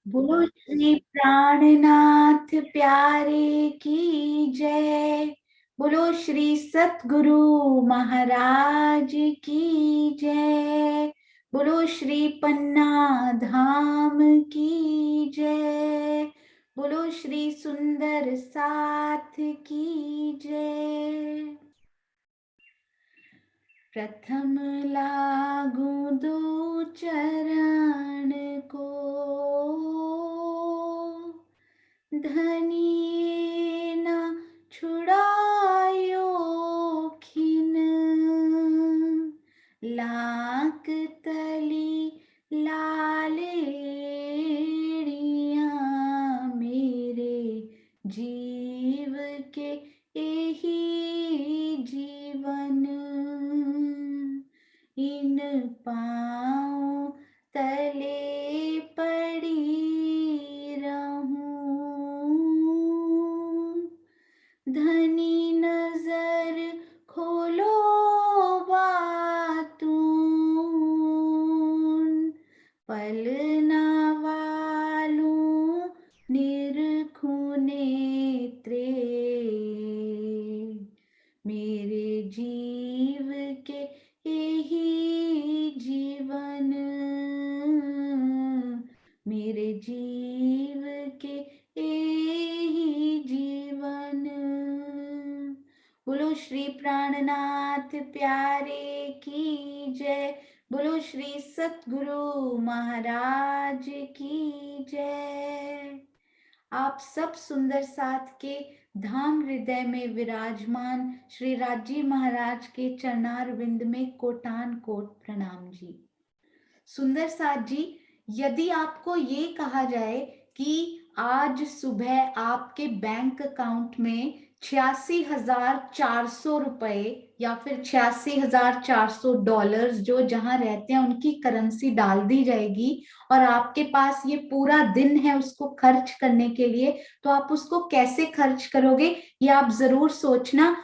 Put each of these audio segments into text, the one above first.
बोलो श्री प्राणनाथ प्यारे की जय। बोलो श्री सतगुरु महाराज की जय। बोलो श्री पन्ना धाम की जय। बोलो श्री सुंदर साथ की जय। प्रथम लागू दो चरण को, धनिये न छुड़ायो खिन। लाक तली लालेड़िया मेरे जीव के यही जीवन। इन पाँव तले पड़ी रहूं, धनी नजर खोलो बातून। पलना वालूं निरखूं नेत्रे, मेरे जीव के यही जीवन। मेरे जीव के यही जीवन। बोलो श्री प्राणनाथ प्यारे की जय। बोलो श्री सतगुरु महाराज की जय। आप सब सुंदर साथ के धाम हृदय में विराजमान श्री राजी महाराज के चरणार विंद में कोटान कोट प्रणाम जी। सुंदर साथ जी, यदि आपको ये कहा जाए कि आज सुबह आपके बैंक अकाउंट में 86,400 रुपए या फिर 86,400 डॉलर्स जो जहां रहते हैं उनकी करेंसी डाल दी जाएगी और आपके पास ये पूरा दिन है उसको खर्च करने के लिए, तो आप उसको कैसे खर्च करोगे? ये आप जरूर सोचना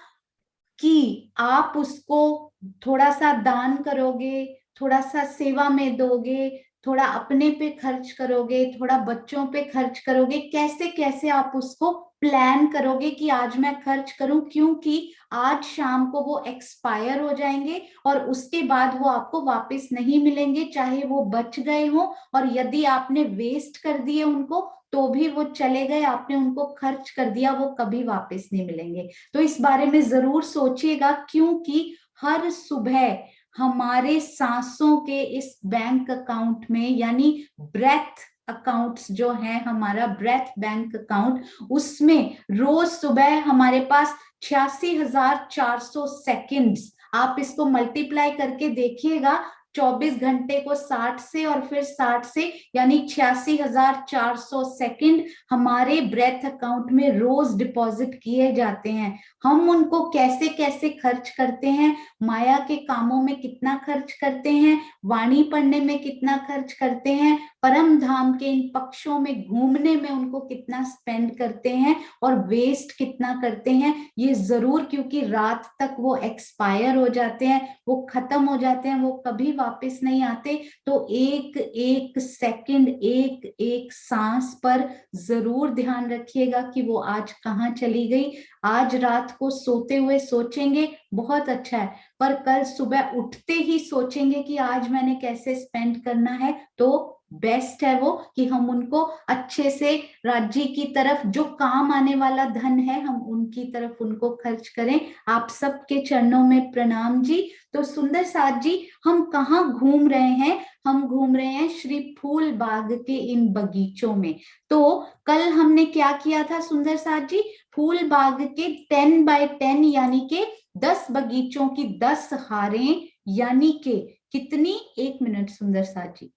कि आप उसको थोड़ा सा दान करोगे, थोड़ा सा सेवा में दोगे, थोड़ा अपने पे खर्च करोगे, थोड़ा बच्चों पे खर्च करोगे, कैसे कैसे आप उसको प्लान करोगे कि आज मैं खर्च करूं, क्योंकि आज शाम को वो एक्सपायर हो जाएंगे और उसके बाद वो आपको वापस नहीं मिलेंगे, चाहे वो बच गए हो और यदि आपने वेस्ट कर दिए उनको तो भी वो चले गए, आपने उनको खर्च कर दिया, वो कभी वापस नहीं मिलेंगे। तो इस बारे में जरूर सोचिएगा, क्योंकि हर सुबह हमारे सांसों के इस बैंक अकाउंट में, यानी ब्रेथ अकाउंट्स जो है हमारा ब्रेथ बैंक अकाउंट, उसमें रोज सुबह हमारे पास 86,400 सेकेंड्स, आप इसको मल्टीप्लाई करके देखिएगा 24 घंटे को 60 से और फिर 60 से, यानी 86,400 सेकंड हमारे ब्रेथ अकाउंट में रोज डिपॉजिट किए जाते हैं। हम उनको कैसे कैसे खर्च करते हैं, माया के कामों में कितना खर्च करते हैं, वाणी पढ़ने में कितना खर्च करते हैं, परम धाम के इन पक्षों में घूमने में उनको कितना स्पेंड करते हैं और वेस्ट कितना करते हैं, ये जरूर, क्योंकि रात तक वो एक्सपायर हो जाते हैं, वो खत्म हो जाते हैं, वो कभी वापस नहीं आते। तो एक एक सेकंड, एक एक सांस पर जरूर ध्यान रखिएगा कि वो आज कहाँ चली गई। आज रात को सोते हुए सोचेंगे बहुत अच्छा है, पर कल सुबह उठते ही सोचेंगे कि आज मैंने कैसे स्पेंड करना है, तो बेस्ट है वो कि हम उनको अच्छे से राज्य की तरफ, जो काम आने वाला धन है, हम उनकी तरफ उनको खर्च करें। आप सबके चरणों में प्रणाम जी। तो सुंदर साथ जी, हम कहाँ घूम रहे हैं? हम घूम रहे हैं श्री फूल बाग के इन बगीचों में। तो कल हमने क्या किया था सुंदर साथ जी? फूल बाग के 10x10 यानी के 10 बगीचों की 10 हारें, यानी के कितनी, 1 मिनट सुंदर साथ जी,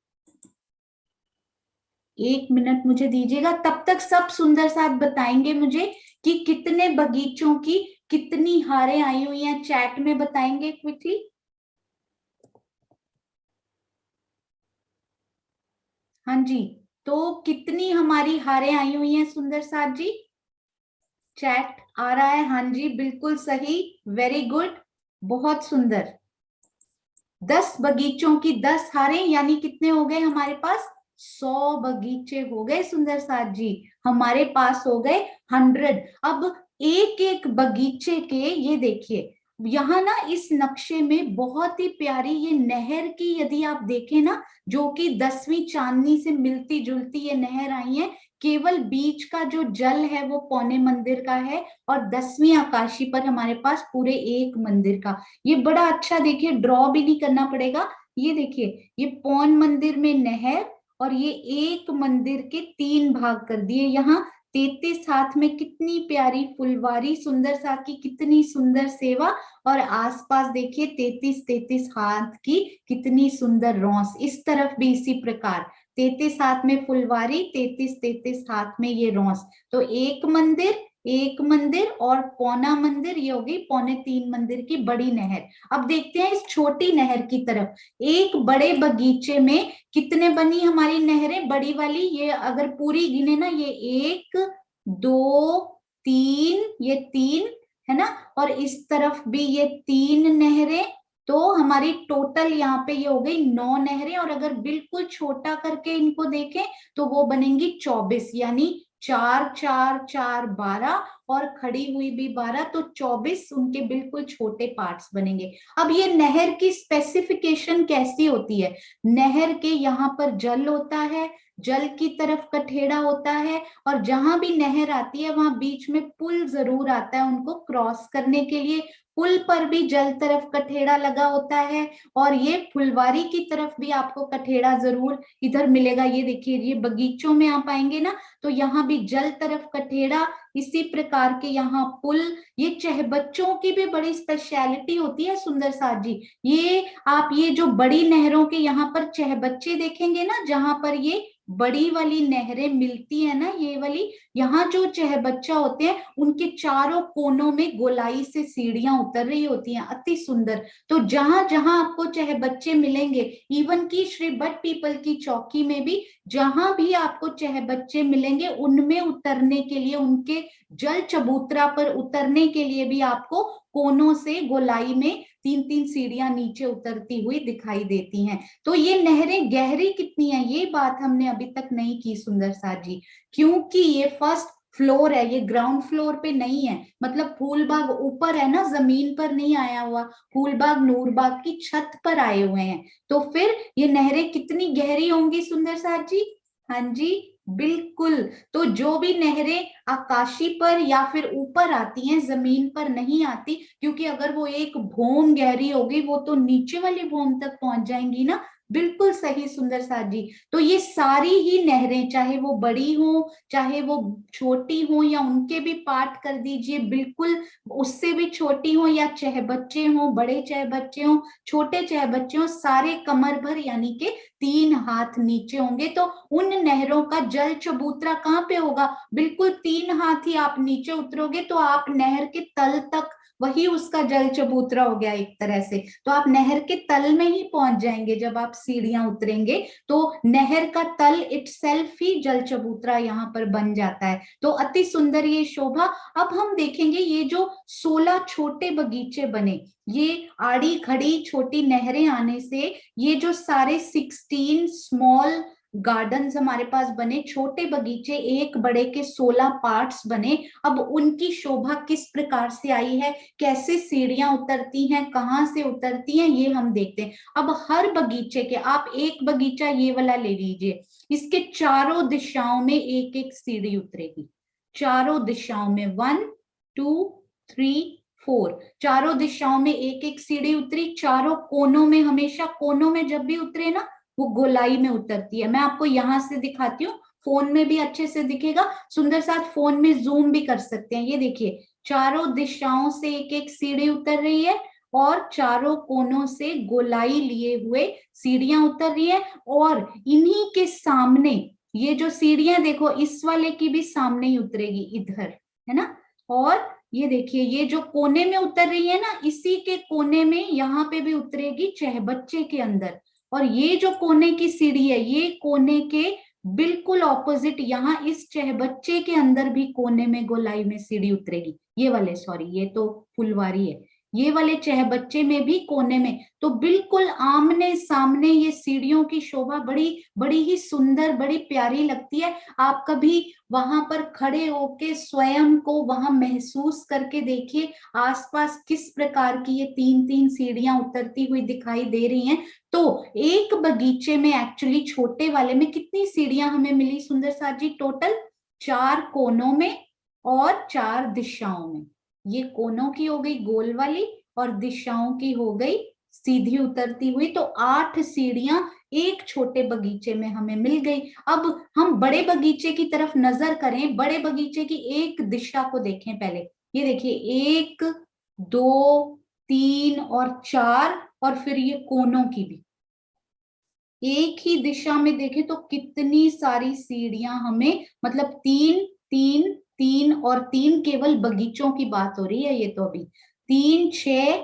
1 मिनट मुझे दीजिएगा, तब तक सब सुंदर साथ बताएंगे मुझे कि कितने बगीचों की कितनी हारें आई हुई हैं, चैट में बताएंगे क्विकली। हाँ जी, तो कितनी हमारी हारें आई हुई हैं सुंदर साथ जी? चैट आ रहा है, हाँ जी बिल्कुल सही, वेरी गुड, बहुत सुंदर। 10 बगीचों की 10 हारें, यानी कितने हो गए हमारे पास? 100 बगीचे हो गए सुंदर साथ जी, हमारे पास हो गए 100। अब एक एक बगीचे के, ये देखिए यहाँ ना इस नक्शे में बहुत ही प्यारी ये नहर की, यदि आप देखें ना, जो कि 10वीं चांदनी से मिलती जुलती ये नहर आई है। केवल बीच का जो जल है वो पौने मंदिर का है, और 10वीं आकाशी पर हमारे पास पूरे एक मंदिर का। ये बड़ा अच्छा, देखिए ड्रॉ भी नहीं करना पड़ेगा। ये देखिए ये पौन मंदिर में नहर, और ये एक मंदिर के 3 भाग कर दिए। यहाँ 33 हाथ में कितनी प्यारी फुलवारी, सुंदर साथ की कितनी सुंदर सेवा, और आसपास देखिए 33 हाथ की कितनी सुंदर रौस। इस तरफ भी इसी प्रकार 33 हाथ में फुलवारी, 33 हाथ में ये रौस। तो एक मंदिर और पौना मंदिर, ये होगी 2.25 मंदिर की बड़ी नहर। अब देखते हैं इस छोटी नहर की तरफ। एक बड़े बगीचे में कितने बनी हमारी नहरें, बड़ी वाली, ये अगर पूरी गिने ना, ये 1 2 3, ये 3 है ना, और इस तरफ भी ये 3 नहरें। तो हमारी टोटल यहाँ पे ये हो गई 9 नहरें, और अगर बिल्कुल छोटा करके इनको देखें तो वो बनेंगी 24, यानी 4 4 4 12, और खड़ी हुई भी 12, तो 24 उनके बिल्कुल छोटे पार्ट्स बनेंगे। अब ये नहर की स्पेसिफिकेशन कैसी होती है, नहर के यहाँ पर जल होता है, जल की तरफ कठेड़ा होता है, और जहां भी नहर आती है वहां बीच में पुल जरूर आता है उनको क्रॉस करने के लिए। पुल पर भी जल तरफ कठेड़ा लगा होता है, और ये फुलवारी की तरफ भी आपको कठेड़ा जरूर इधर मिलेगा। ये देखिए ये बगीचों में आप आएंगे ना, तो यहाँ भी जल तरफ कठेड़ा, इसी प्रकार के यहाँ पुल। ये चहबच्चों की भी बड़ी स्पेशलिटी होती है सुंदर साथ जी। ये आप ये जो बड़ी नहरों के यहाँ पर चहबच्चे देखेंगे ना, जहां पर ये बड़ी वाली नहरें मिलती है ना, ये वाली, यहाँ जो चहबच्चा होते हैं उनके चारों कोनों में गोलाई से सीढ़ियां उतर रही होती हैं, अति सुंदर। तो जहां जहां आपको चहबच्चे मिलेंगे, इवन की श्री बट पीपल की चौकी में भी जहां भी आपको चहबच्चे मिलेंगे, उनमें उतरने के लिए, उनके जल चबूतरा पर उतरने के लिए भी आपको कोनों से गोलाई में 3 3 सीढ़ियां नीचे उतरती हुई दिखाई देती हैं। तो ये नहरें गहरी कितनी है, ये बात हमने अभी तक नहीं की सुंदर साथ जी, क्योंकि ये फर्स्ट फ्लोर है, ये ग्राउंड फ्लोर पे नहीं है। मतलब फूलबाग ऊपर है ना, जमीन पर नहीं आया हुआ, फूलबाग नूरबाग की छत पर आए हुए हैं। तो फिर ये नहरें कितनी गहरी होंगी सुंदर साथ जी? हाँ जी बिल्कुल। तो जो भी नहरें आकाशी पर या फिर ऊपर आती हैं, जमीन पर नहीं आती, क्योंकि अगर वो एक भूम गहरी होगी वो तो नीचे वाली भूम तक पहुंच जाएंगी ना। बिल्कुल सही सुंदर साथ जी। तो ये सारी ही नहरें, चाहे वो बड़ी हो चाहे वो छोटी हो, या उनके भी पार्ट कर दीजिए बिल्कुल उससे भी छोटी हो, या चहबच्चे हो, बड़े चहबच्चे हो, छोटे चहबच्चे हो, सारे कमर भर यानी कि 3 हाथ नीचे होंगे। तो उन नहरों का जल चबूतरा कहाँ पे होगा, बिल्कुल 3 हाथ ही आप नीचे उतरोगे तो आप नहर के तल तक, वही उसका जल चबूतरा हो गया एक तरह से। तो आप नहर के तल में ही पहुंच जाएंगे जब आप सीढ़ियां उतरेंगे, तो नहर का तल इटसेल्फ ही जल चबूतरा यहाँ पर बन जाता है। तो अति सुंदर ये शोभा। अब हम देखेंगे ये जो 16 छोटे बगीचे बने, ये आड़ी खड़ी छोटी नहरें आने से ये जो सारे 16 स्मॉल गार्डन्स हमारे पास बने, छोटे बगीचे एक बड़े के 16 पार्ट्स बने। अब उनकी शोभा किस प्रकार से आई है, कैसे सीढ़ियां उतरती हैं, कहाँ से उतरती हैं, ये हम देखते हैं। अब हर बगीचे के, आप एक बगीचा ये वाला ले लीजिए, इसके चारों दिशाओं में एक एक सीढ़ी उतरेगी, चारों दिशाओं में 1 2 3 4, चारों दिशाओं में एक एक सीढ़ी उतरी। चारों कोनों में, हमेशा कोनों में जब भी उतरे ना, वो गोलाई में उतरती है। मैं आपको यहां से दिखाती हूँ, फोन में भी अच्छे से दिखेगा सुंदर साथ, फोन में जूम भी कर सकते हैं। ये देखिए चारों दिशाओं से एक एक सीढ़ी उतर रही है, और चारों कोनों से गोलाई लिए हुए सीढ़ियां उतर रही है। और इन्हीं के सामने ये जो सीढ़ियां देखो, इस वाले की भी सामने ही उतरेगी इधर, है ना। और ये देखिए ये जो कोने में उतर रही है ना, इसी के कोने में यहाँ पे भी उतरेगी चहबच्चे के अंदर। और ये जो कोने की सीढ़ी है, ये कोने के बिल्कुल ऑपोजिट, यहाँ इस चहबच्चे के अंदर भी कोने में गोलाई में सीढ़ी उतरेगी। ये वाले, सॉरी ये तो फुलवारी है, ये वाले चहबच्चे में भी कोने में, तो बिल्कुल आमने सामने ये सीढ़ियों की शोभा बड़ी बड़ी ही सुंदर, बड़ी प्यारी लगती है। आप कभी वहां पर खड़े होके स्वयं को वहां महसूस करके देखिए आसपास किस प्रकार की ये तीन तीन सीढ़ियां उतरती हुई दिखाई दे रही हैं। तो एक बगीचे में एक्चुअली छोटे वाले में कितनी सीढ़ियां हमें मिली सुंदर साथ जी? टोटल 4 कोनों में और 4 दिशाओं में। ये कोनों की हो गई गोल वाली और दिशाओं की हो गई सीधी उतरती हुई। तो 8 सीढ़ियां एक छोटे बगीचे में हमें मिल गई। अब हम बड़े बगीचे की तरफ नजर करें, बड़े बगीचे की एक दिशा को देखें पहले। ये देखिए 1 2 3 और 4, और फिर ये कोनों की भी एक ही दिशा में देखें तो कितनी सारी सीढ़ियां हमें, मतलब 3 3 3 और 3, केवल बगीचों की बात हो रही है ये तो। अभी 3 6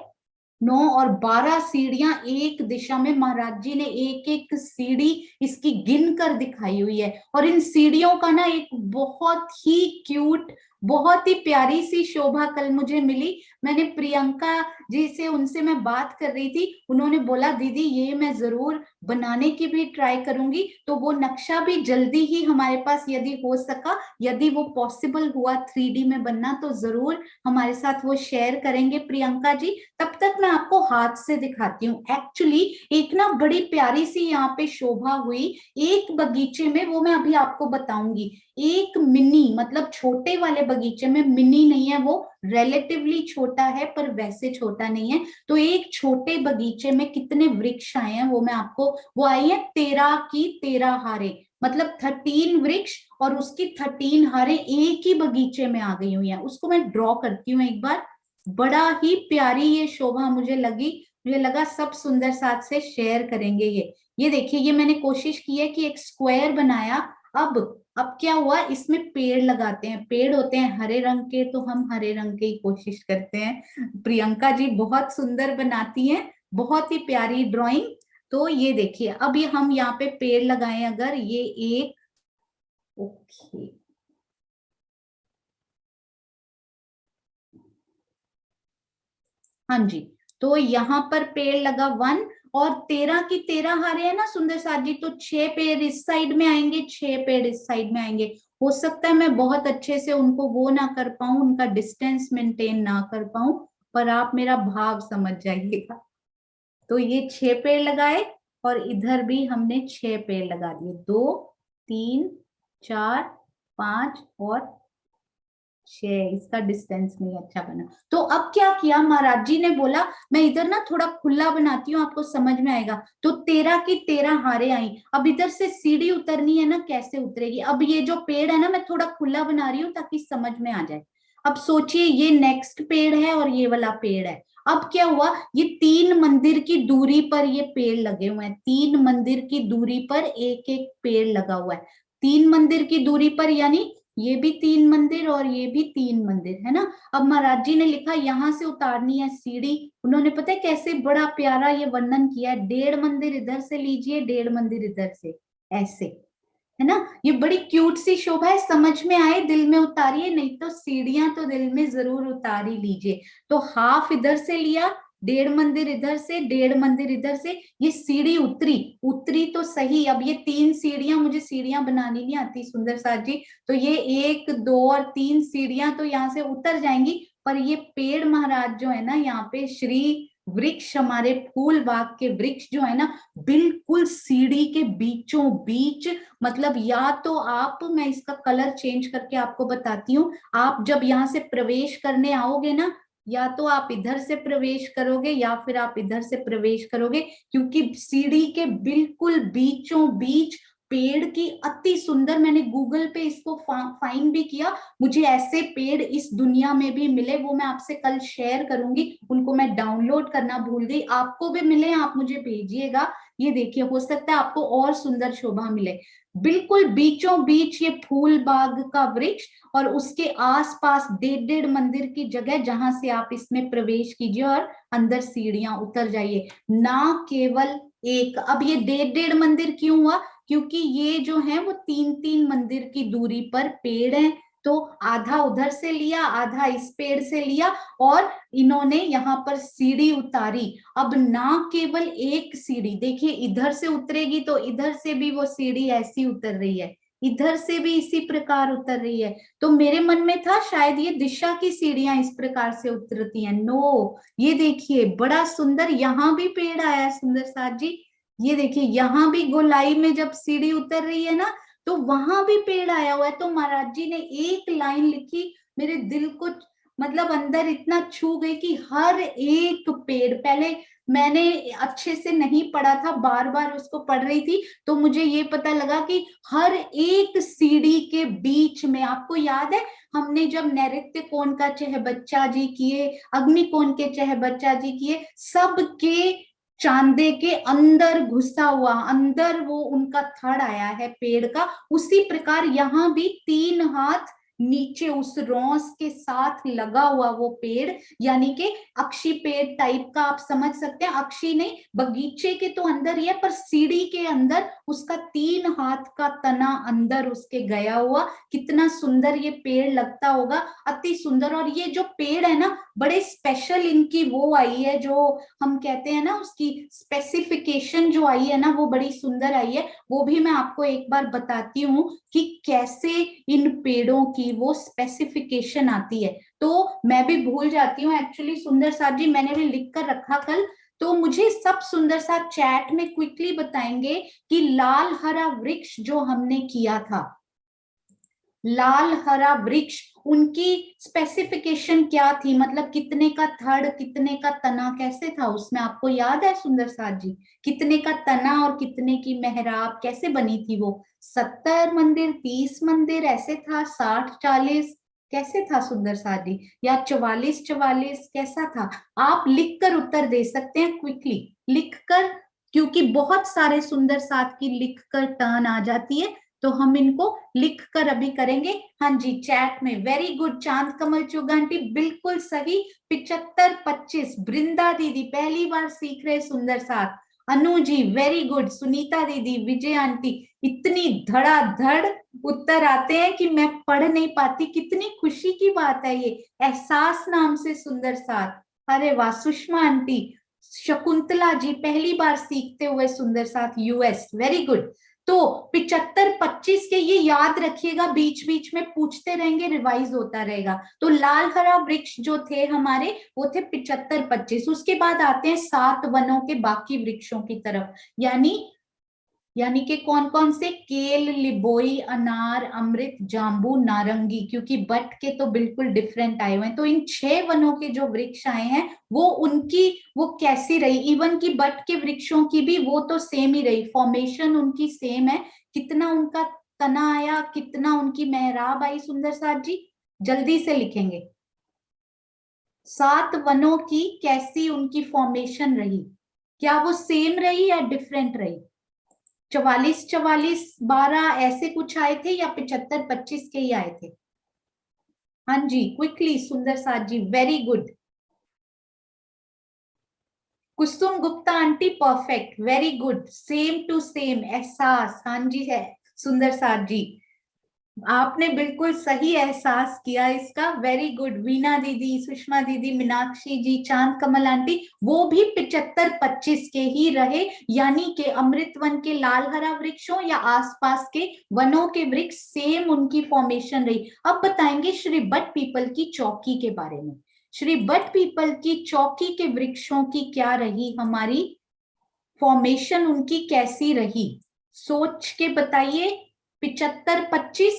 9 और 12 सीढ़ियां एक दिशा में महाराज जी ने एक एक सीढ़ी इसकी गिन कर दिखाई हुई है। और इन सीढ़ियों का ना एक बहुत ही क्यूट, बहुत ही प्यारी सी शोभा कल मुझे मिली। मैंने प्रियंका जी से, उनसे मैं बात कर रही थी, उन्होंने बोला दीदी ये मैं जरूर बनाने की भी ट्राई करूंगी। तो वो नक्शा भी जल्दी ही हमारे पास यदि हो सका, यदि वो पॉसिबल हुआ 3D में बनना, तो जरूर हमारे साथ वो शेयर करेंगे प्रियंका जी। तब तक मैं आपको हाथ से दिखाती हूँ। एक्चुअली एक ना बड़ी प्यारी सी यहाँ पे शोभा हुई एक बगीचे में, वो मैं अभी आपको बताऊंगी। एक मिनी, मतलब छोटे वाले बगीचे में, मिनी नहीं है वो, रिलेटिवली छोटा है पर वैसे छोटा नहीं है। तो एक छोटे बगीचे में कितने वृक्ष आए हैं वो मैं आपको, वो आई है 13 की 13 हारे, मतलब 13 वृक्ष और उसकी 13 हारे एक ही बगीचे में आ गई हुई है। उसको मैं ड्रॉ करती हूँ एक बार। बड़ा ही प्यारी ये शोभा मुझे लगी, मुझे लगा सब सुंदर साथ से शेयर करेंगे ये देखिए, ये मैंने कोशिश की है कि एक स्क्वायर बनाया। अब क्या हुआ, इसमें पेड़ लगाते हैं, पेड़ होते हैं हरे रंग के, तो हम हरे रंग के ही कोशिश करते हैं। प्रियंका जी बहुत सुंदर बनाती हैं, बहुत ही प्यारी ड्राइंग। तो ये देखिए, अब ये हम यहाँ पे पेड़ लगाएं, अगर ये एक, ओके हाँ जी, तो यहाँ पर पेड़ लगा 1, और 13 की 13 हारे है ना सुंदर साथ जी, तो 6 पेड़ इस साइड में आएंगे, 6 पेड़ इस साइड में आएंगे। हो सकता है मैं बहुत अच्छे से उनको वो ना कर पाऊं, उनका डिस्टेंस मेंटेन ना कर पाऊं, पर आप मेरा भाव समझ जाइएगा। तो ये 6 पेड़ लगाए, और इधर भी हमने 6 पेड़ लगा दिए, 2 3 4 5 और 6। इसका डिस्टेंस नहीं अच्छा बना। तो अब क्या किया, महाराज जी ने बोला मैं इधर ना थोड़ा खुला बनाती हूँ, आपको समझ में आएगा। तो 13 की 13 हारे आई। अब इधर से सीढ़ी उतरनी है ना, कैसे उतरेगी? अब ये जो पेड़ है ना, मैं थोड़ा खुला बना रही हूँ ताकि समझ में आ जाए। अब सोचिए, ये नेक्स्ट पेड़ है और ये वाला पेड़ है। अब क्या हुआ, ये 3 मंदिर की दूरी पर ये पेड़ लगे हुए हैं, 3 मंदिर की दूरी पर एक एक पेड़ लगा हुआ है। 3 मंदिर की दूरी पर, यानी ये भी 3 मंदिर और ये भी 3 मंदिर है ना। अब महाराज जी ने लिखा यहाँ से उतारनी है सीढ़ी। उन्होंने पता है कैसे बड़ा प्यारा ये वर्णन किया है, 1.5 मंदिर इधर से लीजिए, 1.5 मंदिर इधर से, ऐसे, है ना। ये बड़ी क्यूट सी शोभा है, समझ में आए दिल में उतारिए, नहीं तो सीढ़ियां तो दिल में जरूर उतार ही लीजिए। तो हाफ इधर से लिया, 1.5 मंदिर इधर से, 1.5 मंदिर इधर से, ये सीढ़ी उतरी, उतरी तो सही। अब ये 3 सीढ़ियां, मुझे सीढ़ियां बनानी नहीं आती सुंदर साथ जी, तो ये 1 2 और 3 सीढ़ियां तो यहाँ से उतर जाएंगी। पर ये पेड़ महाराज जो है ना, यहाँ पे श्री वृक्ष, हमारे फूल बाग के वृक्ष जो है ना, बिल्कुल सीढ़ी के बीचों बीच, मतलब या तो आप, मैं इसका कलर चेंज करके आपको बताती हूँ, आप जब यहाँ से प्रवेश करने आओगे ना, या तो आप इधर से प्रवेश करोगे या फिर आप इधर से प्रवेश करोगे, क्योंकि सीढ़ी के बिल्कुल बीचों बीच पेड़ की अति सुंदर, मैंने गूगल पे इसको फाइंड भी किया, मुझे ऐसे पेड़ इस दुनिया में भी मिले, वो मैं आपसे कल शेयर करूंगी, उनको मैं डाउनलोड करना भूल गई। आपको भी मिले, आप मुझे भेजिएगा। ये देखिए, हो सकता है आपको और सुंदर शोभा मिले। बिल्कुल बीचों बीच ये फूल बाग का वृक्ष, और उसके आसपास 1.5 मंदिर की जगह, जहां से आप इसमें प्रवेश कीजिए और अंदर सीढ़ियां उतर जाइए। ना केवल एक, अब ये 1.5 मंदिर क्यों हुआ, क्योंकि ये जो है वो 3 3 मंदिर की दूरी पर पेड़ हैं, तो आधा उधर से लिया, आधा इस पेड़ से लिया, और इन्होंने यहाँ पर सीढ़ी उतारी। अब ना केवल एक सीढ़ी, देखिए इधर से उतरेगी तो इधर से भी वो सीढ़ी ऐसी उतर रही है, इधर से भी इसी प्रकार उतर रही है। तो मेरे मन में था शायद ये दिशा की सीढ़ियां इस प्रकार से उतरती हैं। नो, ये देखिए बड़ा सुंदर यहाँ भी पेड़ आया है सुंदर साथ जी। ये देखिए यहाँ भी गोलाई में जब सीढ़ी उतर रही है ना, तो वहां भी पेड़ आया हुआ है। तो महाराज जी ने एक लाइन लिखी, मेरे दिल को मतलब अंदर इतना छू गई कि हर एक पेड़, पहले मैंने अच्छे से नहीं पढ़ा था, बार बार उसको पढ़ रही थी, तो मुझे ये पता लगा कि हर एक सीढ़ी के बीच में, आपको याद है हमने जब नैऋत्य कोण का चह बच्चा जी किए, अग्नि कोण के चह बच्चा जी किए, सबके चांदे के अंदर घुसा हुआ, अंदर वो उनका थड़ आया है पेड़ का, उसी प्रकार यहाँ भी 3 हाथ नीचे उस रॉस के साथ लगा हुआ वो पेड़, यानी कि अक्षी पेड़ टाइप का आप समझ सकते हैं। अक्षी नहीं, बगीचे के तो अंदर ही है, पर सीढ़ी के अंदर उसका 3 हाथ का तना अंदर उसके गया हुआ। कितना सुंदर ये पेड़ लगता होगा, अति सुंदर। और ये जो पेड़ है ना, बड़े स्पेशल इनकी वो आई है, जो हम कहते हैं ना उसकी स्पेसिफिकेशन जो आई है ना, वो बड़ी सुंदर आई है। वो भी मैं आपको एक बार बताती हूँ कि कैसे इन पेड़ों की वो स्पेसिफिकेशन आती है। तो मैं भी भूल जाती हूँ एक्चुअली सुंदर साथ जी, मैंने भी लिख कर रखा कल, तो मुझे सब सुंदर साथ चैट में क्विकली बताएंगे कि लाल हरा वृक्ष जो हमने किया था, लाल हरा वृक्ष, उनकी स्पेसिफिकेशन क्या थी, मतलब कितने का थड़, कितने का तना, कैसे था उसमें, आपको याद है सुंदर साथ जी? कितने का तना और कितने की मेहराब, कैसे बनी थी वो? 70 मंदिर, 30 मंदिर, ऐसे था? 60-40 कैसे था सुंदर साथ जी? या 44-44 कैसा था? आप लिखकर उत्तर दे सकते हैं, क्विकली लिखकर, क्योंकि बहुत सारे सुंदर साथ की लिखकर टर्न आ जाती है, तो हम इनको लिख कर अभी करेंगे। हाँ जी, चैट में वेरी गुड, चांद कमल चुगांटी बिल्कुल सही, 75-25। बृंदा दीदी पहली बार सीख रहे सुंदर साथ, अनु जी वेरी गुड, सुनीता दीदी, विजय आंटी, इतनी धड़ाधड़ उत्तर आते हैं कि मैं पढ़ नहीं पाती। कितनी खुशी की बात है ये, एहसास नाम से सुंदर साथ। अरे वाह, सुषमा आंटी, शकुंतला जी पहली बार सीखते हुए सुंदर साथ, यूएस, वेरी गुड। तो 75-25 के ये याद रखिएगा, बीच बीच में पूछते रहेंगे, रिवाइज होता रहेगा। तो लाल हरा वृक्ष जो थे हमारे, वो थे 75-25। उसके बाद आते हैं 7 वनों के बाकी वृक्षों की तरफ, यानी कि कौन कौन से? केल, लिबोई, अनार, अमृत, जाम्बू, नारंगी, क्योंकि बट के तो बिल्कुल डिफरेंट आए हुए हैं। तो इन 6 वनों के जो वृक्ष आए हैं, वो उनकी वो कैसी रही, इवन की बट के वृक्षों की भी वो तो सेम ही रही, फॉर्मेशन उनकी सेम है। कितना उनका तना आया, कितना उनकी मेहराब आई सुंदर साथ जी, जल्दी से लिखेंगे। 7 वनों की कैसी उनकी फॉर्मेशन रही, क्या वो सेम रही या डिफरेंट रही? 44-44-12 ऐसे कुछ आए थे, या 75-25 के ही आए थे? हाँ जी, क्विकली सुंदर साथ जी, very good. Kusum Gupta aunty perfect, very good, same to same, Ehsaas, हाँ जी है सुंदर साथ जी, आपने बिल्कुल सही एहसास किया इसका, वेरी गुड। वीना दीदी, सुषमा दीदी, मीनाक्षी जी, चांद कमल आंटी, वो भी 75-25 के ही रहे, यानी कि अमृत वन के लाल हरा वृक्षों या आसपास के वनों के वृक्ष सेम उनकी फॉर्मेशन रही। अब बताएंगे श्री बट पीपल की चौकी के बारे में। श्री बट पीपल की चौकी के वृक्षों की क्या रही हमारी फॉर्मेशन, उनकी कैसी रही, सोच के बताइए। 75-25,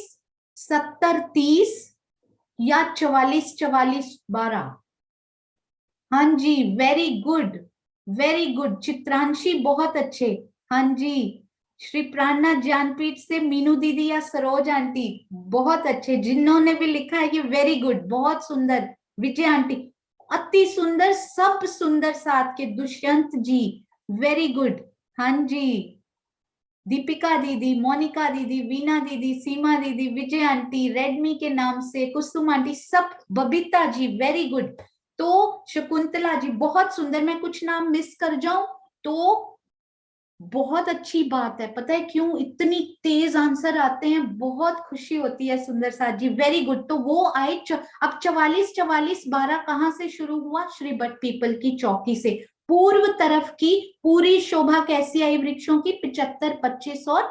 70-30 या 44-44-12? हाँ जी, very good, very good, Chitranshi बहुत अच्छे। हाँ जी, श्री प्राणनाथ ज्ञानपीठ से मीनू दीदी या सरोज आंटी बहुत अच्छे, जिन्होंने भी लिखा है कि वेरी गुड, बहुत सुंदर। विजय आंटी अति सुंदर, सब सुंदर साथ के, दुष्यंत जी वेरी गुड। हाँ जी, दीपिका दीदी, मोनिका दीदी, वीना दीदी, सीमा दीदी, विजय आंटी, रेडमी के नाम से, कुसुम आंटी, सब, बबीता जी वेरी गुड। तो शकुंतला जी बहुत सुंदर, मैं कुछ नाम मिस कर जाऊं तो बहुत अच्छी बात है। पता है क्यों इतनी तेज आंसर आते हैं, बहुत खुशी होती है सुंदर साथ जी, वेरी गुड। तो वो आए अब 44-44-12 कहाँ से शुरू हुआ? श्री बट पीपल की चौकी से। पूर्व तरफ की पूरी शोभा कैसी आई वृक्षों की? 75, 25 और,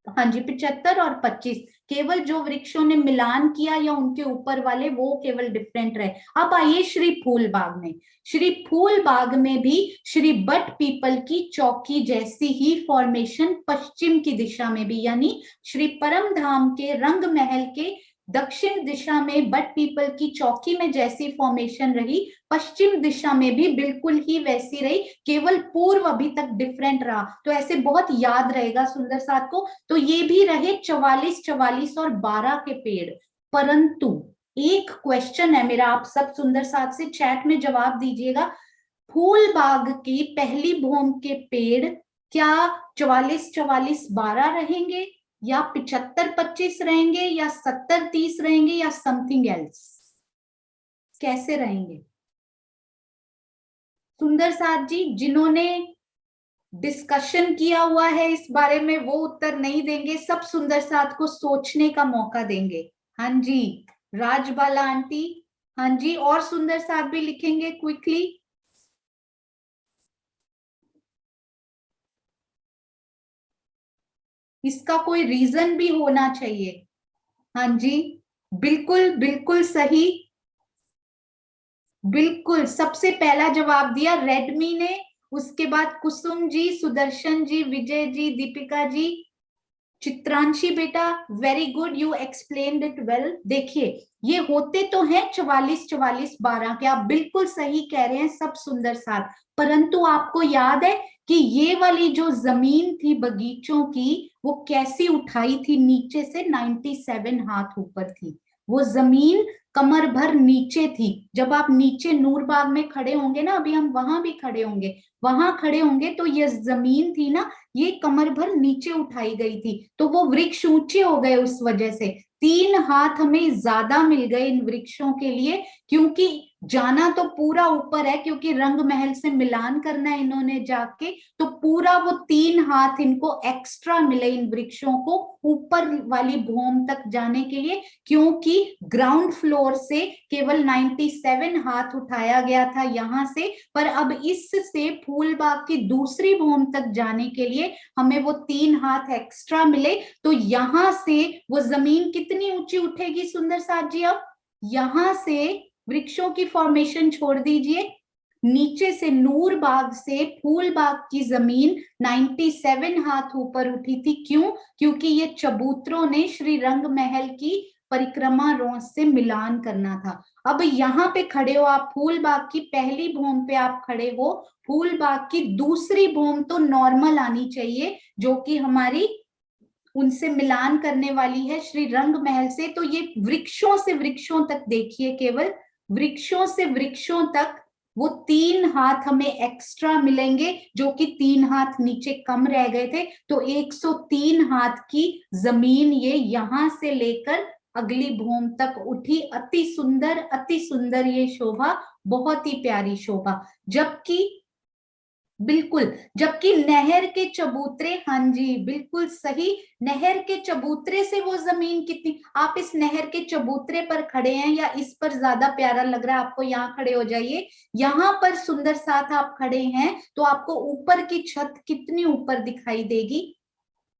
हाँ जी 75 और 25। केवल जो वृक्षों ने मिलान किया या उनके ऊपर वाले वो केवल डिफरेंट रहे। अब आइए श्री फूल बाग में। श्री फूल बाग में भी श्री बट पीपल की चौकी जैसी ही फॉर्मेशन पश्चिम की दिशा में भी, यानी श्री परम धाम के रंग महल के दक्षिण दिशा में बट पीपल की चौकी में जैसी फॉर्मेशन रही, पश्चिम दिशा में भी बिल्कुल ही वैसी रही, केवल पूर्व अभी तक डिफरेंट रहा। तो ऐसे बहुत याद रहेगा सुंदर साथ को। तो ये भी रहे 44, 44 और 12 के पेड़। परंतु एक क्वेश्चन है मेरा, आप सब सुंदर साथ से चैट में जवाब दीजिएगा। फूल बाग की पहली भूम के पेड़ क्या 44, 44, 12 रहेंगे, या 75, 25 रहेंगे, या 70, 30 रहेंगे, या समथिंग एल्स? कैसे रहेंगे सुंदर साथ जी? जिन्होंने डिस्कशन किया हुआ है इस बारे में वो उत्तर नहीं देंगे, सब सुंदर साथ को सोचने का मौका देंगे। हाँ जी राजबाला आंटी, हाँ जी, और सुंदर साथ भी लिखेंगे क्विकली। इसका कोई रीजन भी होना चाहिए। हाँ जी बिल्कुल बिल्कुल सही, बिल्कुल सबसे पहला जवाब दिया रेडमी ने, उसके बाद कुसुम जी, सुदर्शन जी, विजय जी, दीपिका जी, चित्रांशी बेटा, very good, you explained it well. देखिए ये होते तो हैं 44, 44, 12 के, आप बिल्कुल सही कह रहे हैं सब सुंदर साथ। परंतु आपको याद है कि ये वाली जो जमीन थी बगीचों की वो कैसी उठाई थी? नीचे से 97 हाथ ऊपर थी वो जमीन, कमर भर नीचे थी। जब आप नीचे नूरबाग में खड़े होंगे ना, अभी हम वहां भी खड़े होंगे, वहां खड़े होंगे तो ये जमीन थी ना, ये कमर भर नीचे उठाई गई थी। तो वो वृक्ष ऊंचे हो गए उस वजह से, 3 हाथ हमें ज्यादा मिल गए इन वृक्षों के लिए, क्योंकि जाना तो पूरा ऊपर है, क्योंकि रंग महल से मिलान करना है इन्होंने जाके, तो पूरा वो 3 हाथ इनको एक्स्ट्रा मिले इन वृक्षों को ऊपर वाली भूमि तक जाने के लिए, क्योंकि ग्राउंड फ्लोर से केवल 97 हाथ उठाया गया था यहां से, पर अब इससे फूलबाग की दूसरी भूमि तक जाने के लिए हमें वो 3 हाथ एक्स्ट्रा मिले। तो यहां से वो जमीन कितनी ऊंची उठेगी सुंदर साथ जी? अब यहां से वृक्षों की फॉर्मेशन छोड़ दीजिए, नीचे से नूरबाग से फूलबाग की जमीन 97 हाथ ऊपर उठी थी। क्यों? क्योंकि ये चबूतरों ने श्री रंग महल की परिक्रमा रोज से मिलान करना था। अब यहाँ पे खड़े हो आप, फूलबाग की पहली भूमि पे आप खड़े हो, फूलबाग की दूसरी भूमि तो नॉर्मल आनी चाहिए जो कि हमारी उनसे मिलान करने वाली है श्री रंग महल से। तो ये वृक्षों से वृक्षों तक देखिए, केवल वृक्षों से वृक्षों तक वो 3 हाथ हमें एक्स्ट्रा मिलेंगे, जो कि 3 हाथ नीचे कम रह गए थे। तो 103 हाथ की जमीन ये यहां से लेकर अगली भूमि तक उठी। अति सुंदर ये शोभा, बहुत ही प्यारी शोभा। जबकि बिल्कुल, जबकि नहर के चबूतरे, हाँ जी बिल्कुल सही, नहर के चबूतरे से वो जमीन कितनी, आप इस नहर के चबूतरे पर खड़े हैं या इस पर ज्यादा प्यारा लग रहा है आपको? यहाँ खड़े हो जाइए, यहाँ पर सुंदर साथ आप खड़े हैं तो आपको ऊपर की छत कितनी ऊपर दिखाई देगी?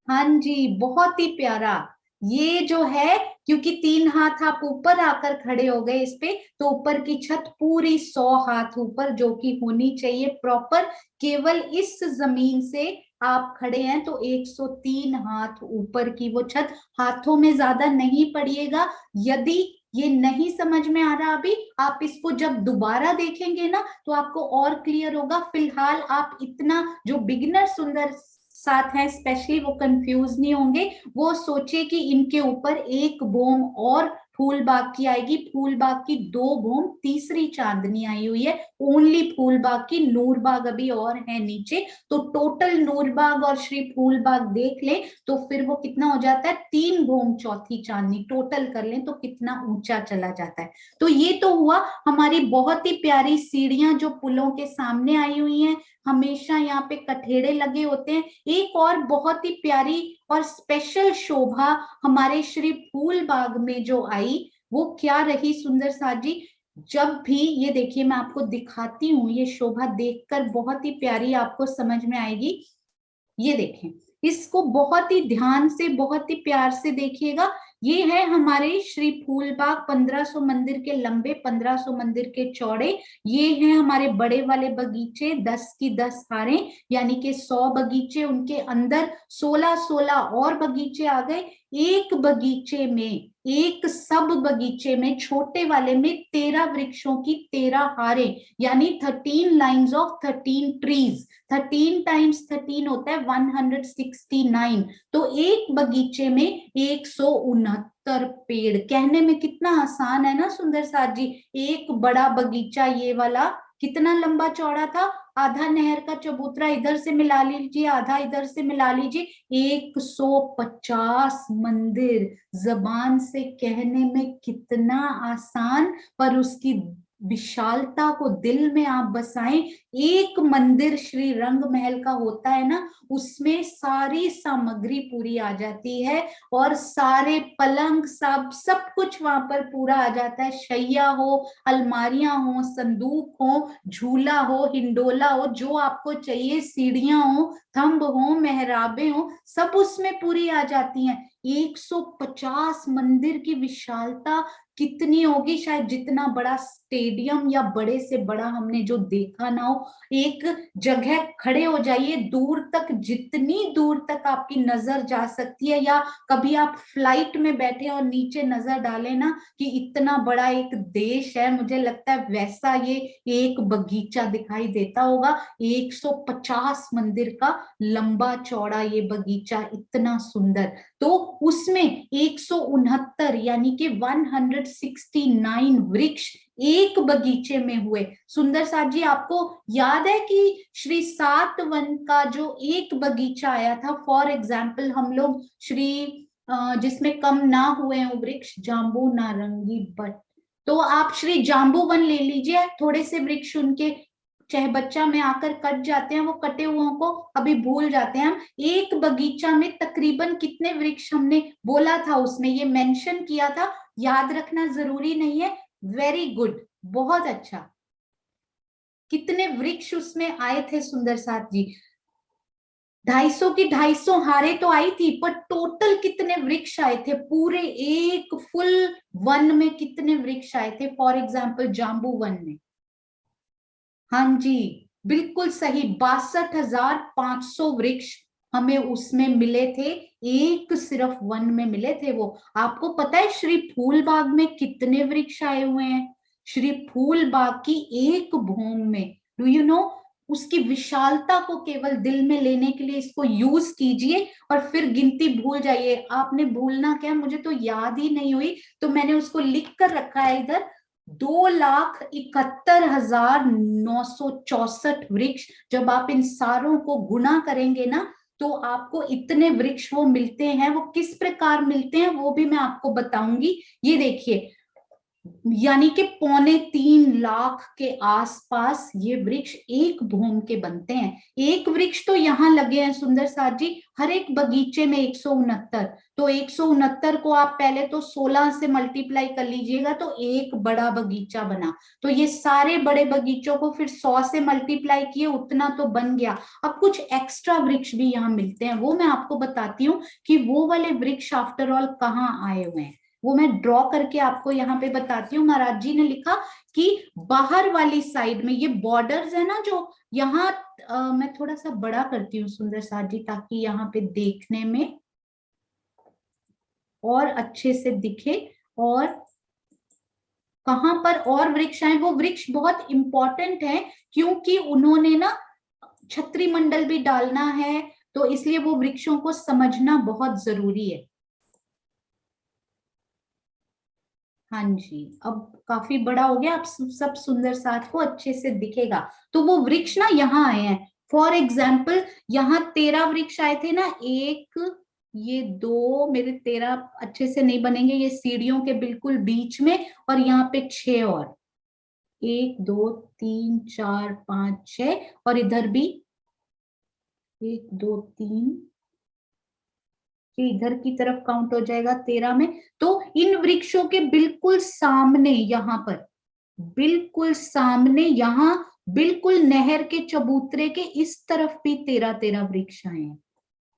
हाँ जी बहुत ही प्यारा। ये जो है, क्योंकि 3 हाथ आप ऊपर आकर खड़े हो गए इस पे, तो ऊपर की छत पूरी 100 हाथ ऊपर, जो कि होनी चाहिए प्रॉपर। केवल इस जमीन से आप खड़े हैं तो 103 हाथ ऊपर की वो छत, हाथों में ज्यादा नहीं पड़िएगा। यदि ये नहीं समझ में आ रहा अभी, आप इसको जब दोबारा देखेंगे ना तो आपको और क्लियर होगा। फिलहाल आप इतना, जो बिगिनर सुंदर साथ हैं स्पेशली, वो कंफ्यूज नहीं होंगे। वो सोचे कि इनके ऊपर एक बोम और फूल बाग की आएगी, फूल बाग की 2 भूम, तीसरी चांदनी आई हुई है, ओनली फूल बाग की। नूर बाग अभी और है नीचे, तो टोटल नूर बाग और श्री फूल बाग देख ले तो फिर वो कितना हो जाता है, 3 भूम चौथी चांदनी, टोटल कर लें तो कितना ऊंचा चला जाता है। तो ये तो हुआ हमारी बहुत ही प्यारी सीढ़ियां जो पुलों के सामने आई हुई हैं, हमेशा यहाँ पे कठेड़े लगे होते हैं। एक और बहुत ही प्यारी और स्पेशल शोभा हमारे श्री फूल बाग में जो आई, वो क्या रही सुंदर साथ जी, जब भी ये देखिए मैं आपको दिखाती हूँ, ये शोभा देखकर बहुत ही प्यारी आपको समझ में आएगी। ये देखें, इसको बहुत ही ध्यान से, बहुत ही प्यार से देखिएगा। ये है हमारे श्री फूलबाग, 1500 मंदिर के लंबे, 1500 मंदिर के चौड़े। ये हैं हमारे बड़े वाले बगीचे, 10 की 10 हारें, यानी कि 100 बगीचे, उनके अंदर 16-16 और बगीचे आ गए। एक बगीचे में, एक सब बगीचे में, छोटे वाले में 13 वृक्षों की 13 हारें, यानी 13 लाइन्स ऑफ 13 ट्रीज। 13 टाइम्स 13 होता है 169। तो एक बगीचे में 169 पेड़। कहने में कितना आसान है ना सुंदर साथ जी। एक बड़ा बगीचा ये वाला कितना लंबा चौड़ा था, आधा नहर का चबूतरा इधर से मिला लीजिए, आधा इधर से मिला लीजिए, 150 मंदिर। जबान से कहने में कितना आसान, पर उसकी विशालता को दिल में आप बसाएं। एक मंदिर श्री रंग महल का होता है ना, उसमें सारी सामग्री पूरी आ जाती है, और सारे पलंग सब कुछ वहां पर पूरा आ जाता है। शैया हो, अलमारियां हो, संदूक हो, झूला हो, हिंडोला हो, जो आपको चाहिए, सीढ़ियां हो, थंब हो, मेहराबे हो, सब उसमें पूरी आ जाती हैं। 150 मंदिर की विशालता कितनी होगी, शायद जितना बड़ा स्टेडियम या बड़े से बड़ा हमने जो देखा ना हो। एक जगह खड़े हो जाइए, दूर तक, जितनी दूर तक आपकी नजर जा सकती है, या कभी आप फ्लाइट में बैठे और नीचे नजर डालें ना कि इतना बड़ा एक देश है, मुझे लगता है वैसा ये एक बगीचा दिखाई देता होगा। 150 मंदिर का लंबा चौड़ा ये बगीचा, इतना सुंदर। तो उसमें 169 यानी कि 169 वृक्ष एक बगीचे में हुए। सुंदर साथ जी, आपको याद है कि श्री सात वन का जो एक बगीचा आया था, फॉर एग्जाम्पल हम लोग श्री जिसमें कम ना हुए हैं वृक्ष, जाम्बू नारंगी बट, तो आप श्री जाम्बू वन ले लीजिए, थोड़े से वृक्ष उनके चाहे बच्चा में आकर कट जाते हैं, वो कटे हुओं को अभी भूल जाते हैं हम। एक बगीचा में तकरीबन कितने वृक्ष हमने बोला था, उसमें ये मेंशन किया था, याद रखना जरूरी नहीं है। वेरी गुड, बहुत अच्छा। कितने वृक्ष उसमें आए थे सुंदर साथ जी, 250 की 250 हारे तो आई थी, पर टोटल कितने वृक्ष आए थे पूरे एक फुल वन में, कितने वृक्ष आए थे फॉर एग्जाम्पल जाम्बू वन में? हाँ जी, बिल्कुल सही, 62,500 वृक्ष हमें उसमें मिले थे, एक सिर्फ वन में मिले थे वो। आपको पता है श्री फूल बाग में कितने वृक्ष आए हुए हैं? श्री फूल बाग की एक भूमि में, डू यू नो, उसकी विशालता को केवल दिल में लेने के लिए इसको यूज कीजिए, और फिर गिनती भूल जाइए। आपने भूलना क्या, मुझे तो याद ही नहीं हुई, तो मैंने उसको लिख कर रखा है इधर, 2,71,964 वृक्ष। जब आप इन सारों को गुना करेंगे ना, तो आपको इतने वृक्ष वो मिलते हैं। वो किस प्रकार मिलते हैं वो भी मैं आपको बताऊंगी। ये देखिए, यानी कि 2.25 लाख के आसपास ये वृक्ष एक भूमि के बनते हैं। एक वृक्ष तो यहाँ लगे हैं सुंदर साथ जी, हर एक बगीचे में 169। तो 169 को आप पहले तो 16 से मल्टीप्लाई कर लीजिएगा, तो एक बड़ा बगीचा बना। तो ये सारे बड़े बगीचों को फिर 100 से मल्टीप्लाई किए, उतना तो बन गया। अब कुछ एक्स्ट्रा वृक्ष भी यहाँ मिलते हैं, वो मैं आपको बताती हूँ कि वो वाले वृक्ष आफ्टर ऑल कहाँ आए हुए हैं। वो मैं ड्रॉ करके आपको यहाँ पे बताती हूँ। महाराज जी ने लिखा कि बाहर वाली साइड में, ये बॉर्डर्स है ना जो यहाँ, मैं थोड़ा सा बड़ा करती हूँ सुंदर साथ जी, ताकि यहाँ पे देखने में और अच्छे से दिखे। और कहां पर और वृक्ष आए, वो वृक्ष बहुत इंपॉर्टेंट है, क्योंकि उन्होंने ना छत्री मंडल भी डालना है, तो इसलिए वो वृक्षों को समझना बहुत जरूरी है। हाँ जी, अब काफी बड़ा हो गया, अब सब सुंदर साथ को अच्छे से दिखेगा। तो वो वृक्ष ना यहाँ आए हैं, फॉर एग्जाम्पल यहाँ 13 वृक्ष आए थे ना, एक, ये दो, मेरे 13 अच्छे से नहीं बनेंगे, ये सीढ़ियों के बिल्कुल बीच में, और यहाँ पे 6 और, 1 2 3 4 5 6, और इधर भी 1 2 3, ये इधर की तरफ काउंट हो जाएगा 13 में। तो इन वृक्षों के बिल्कुल सामने, यहाँ पर बिल्कुल सामने, यहाँ बिल्कुल नहर के चबूतरे के इस तरफ भी 13 वृक्ष आए हैं।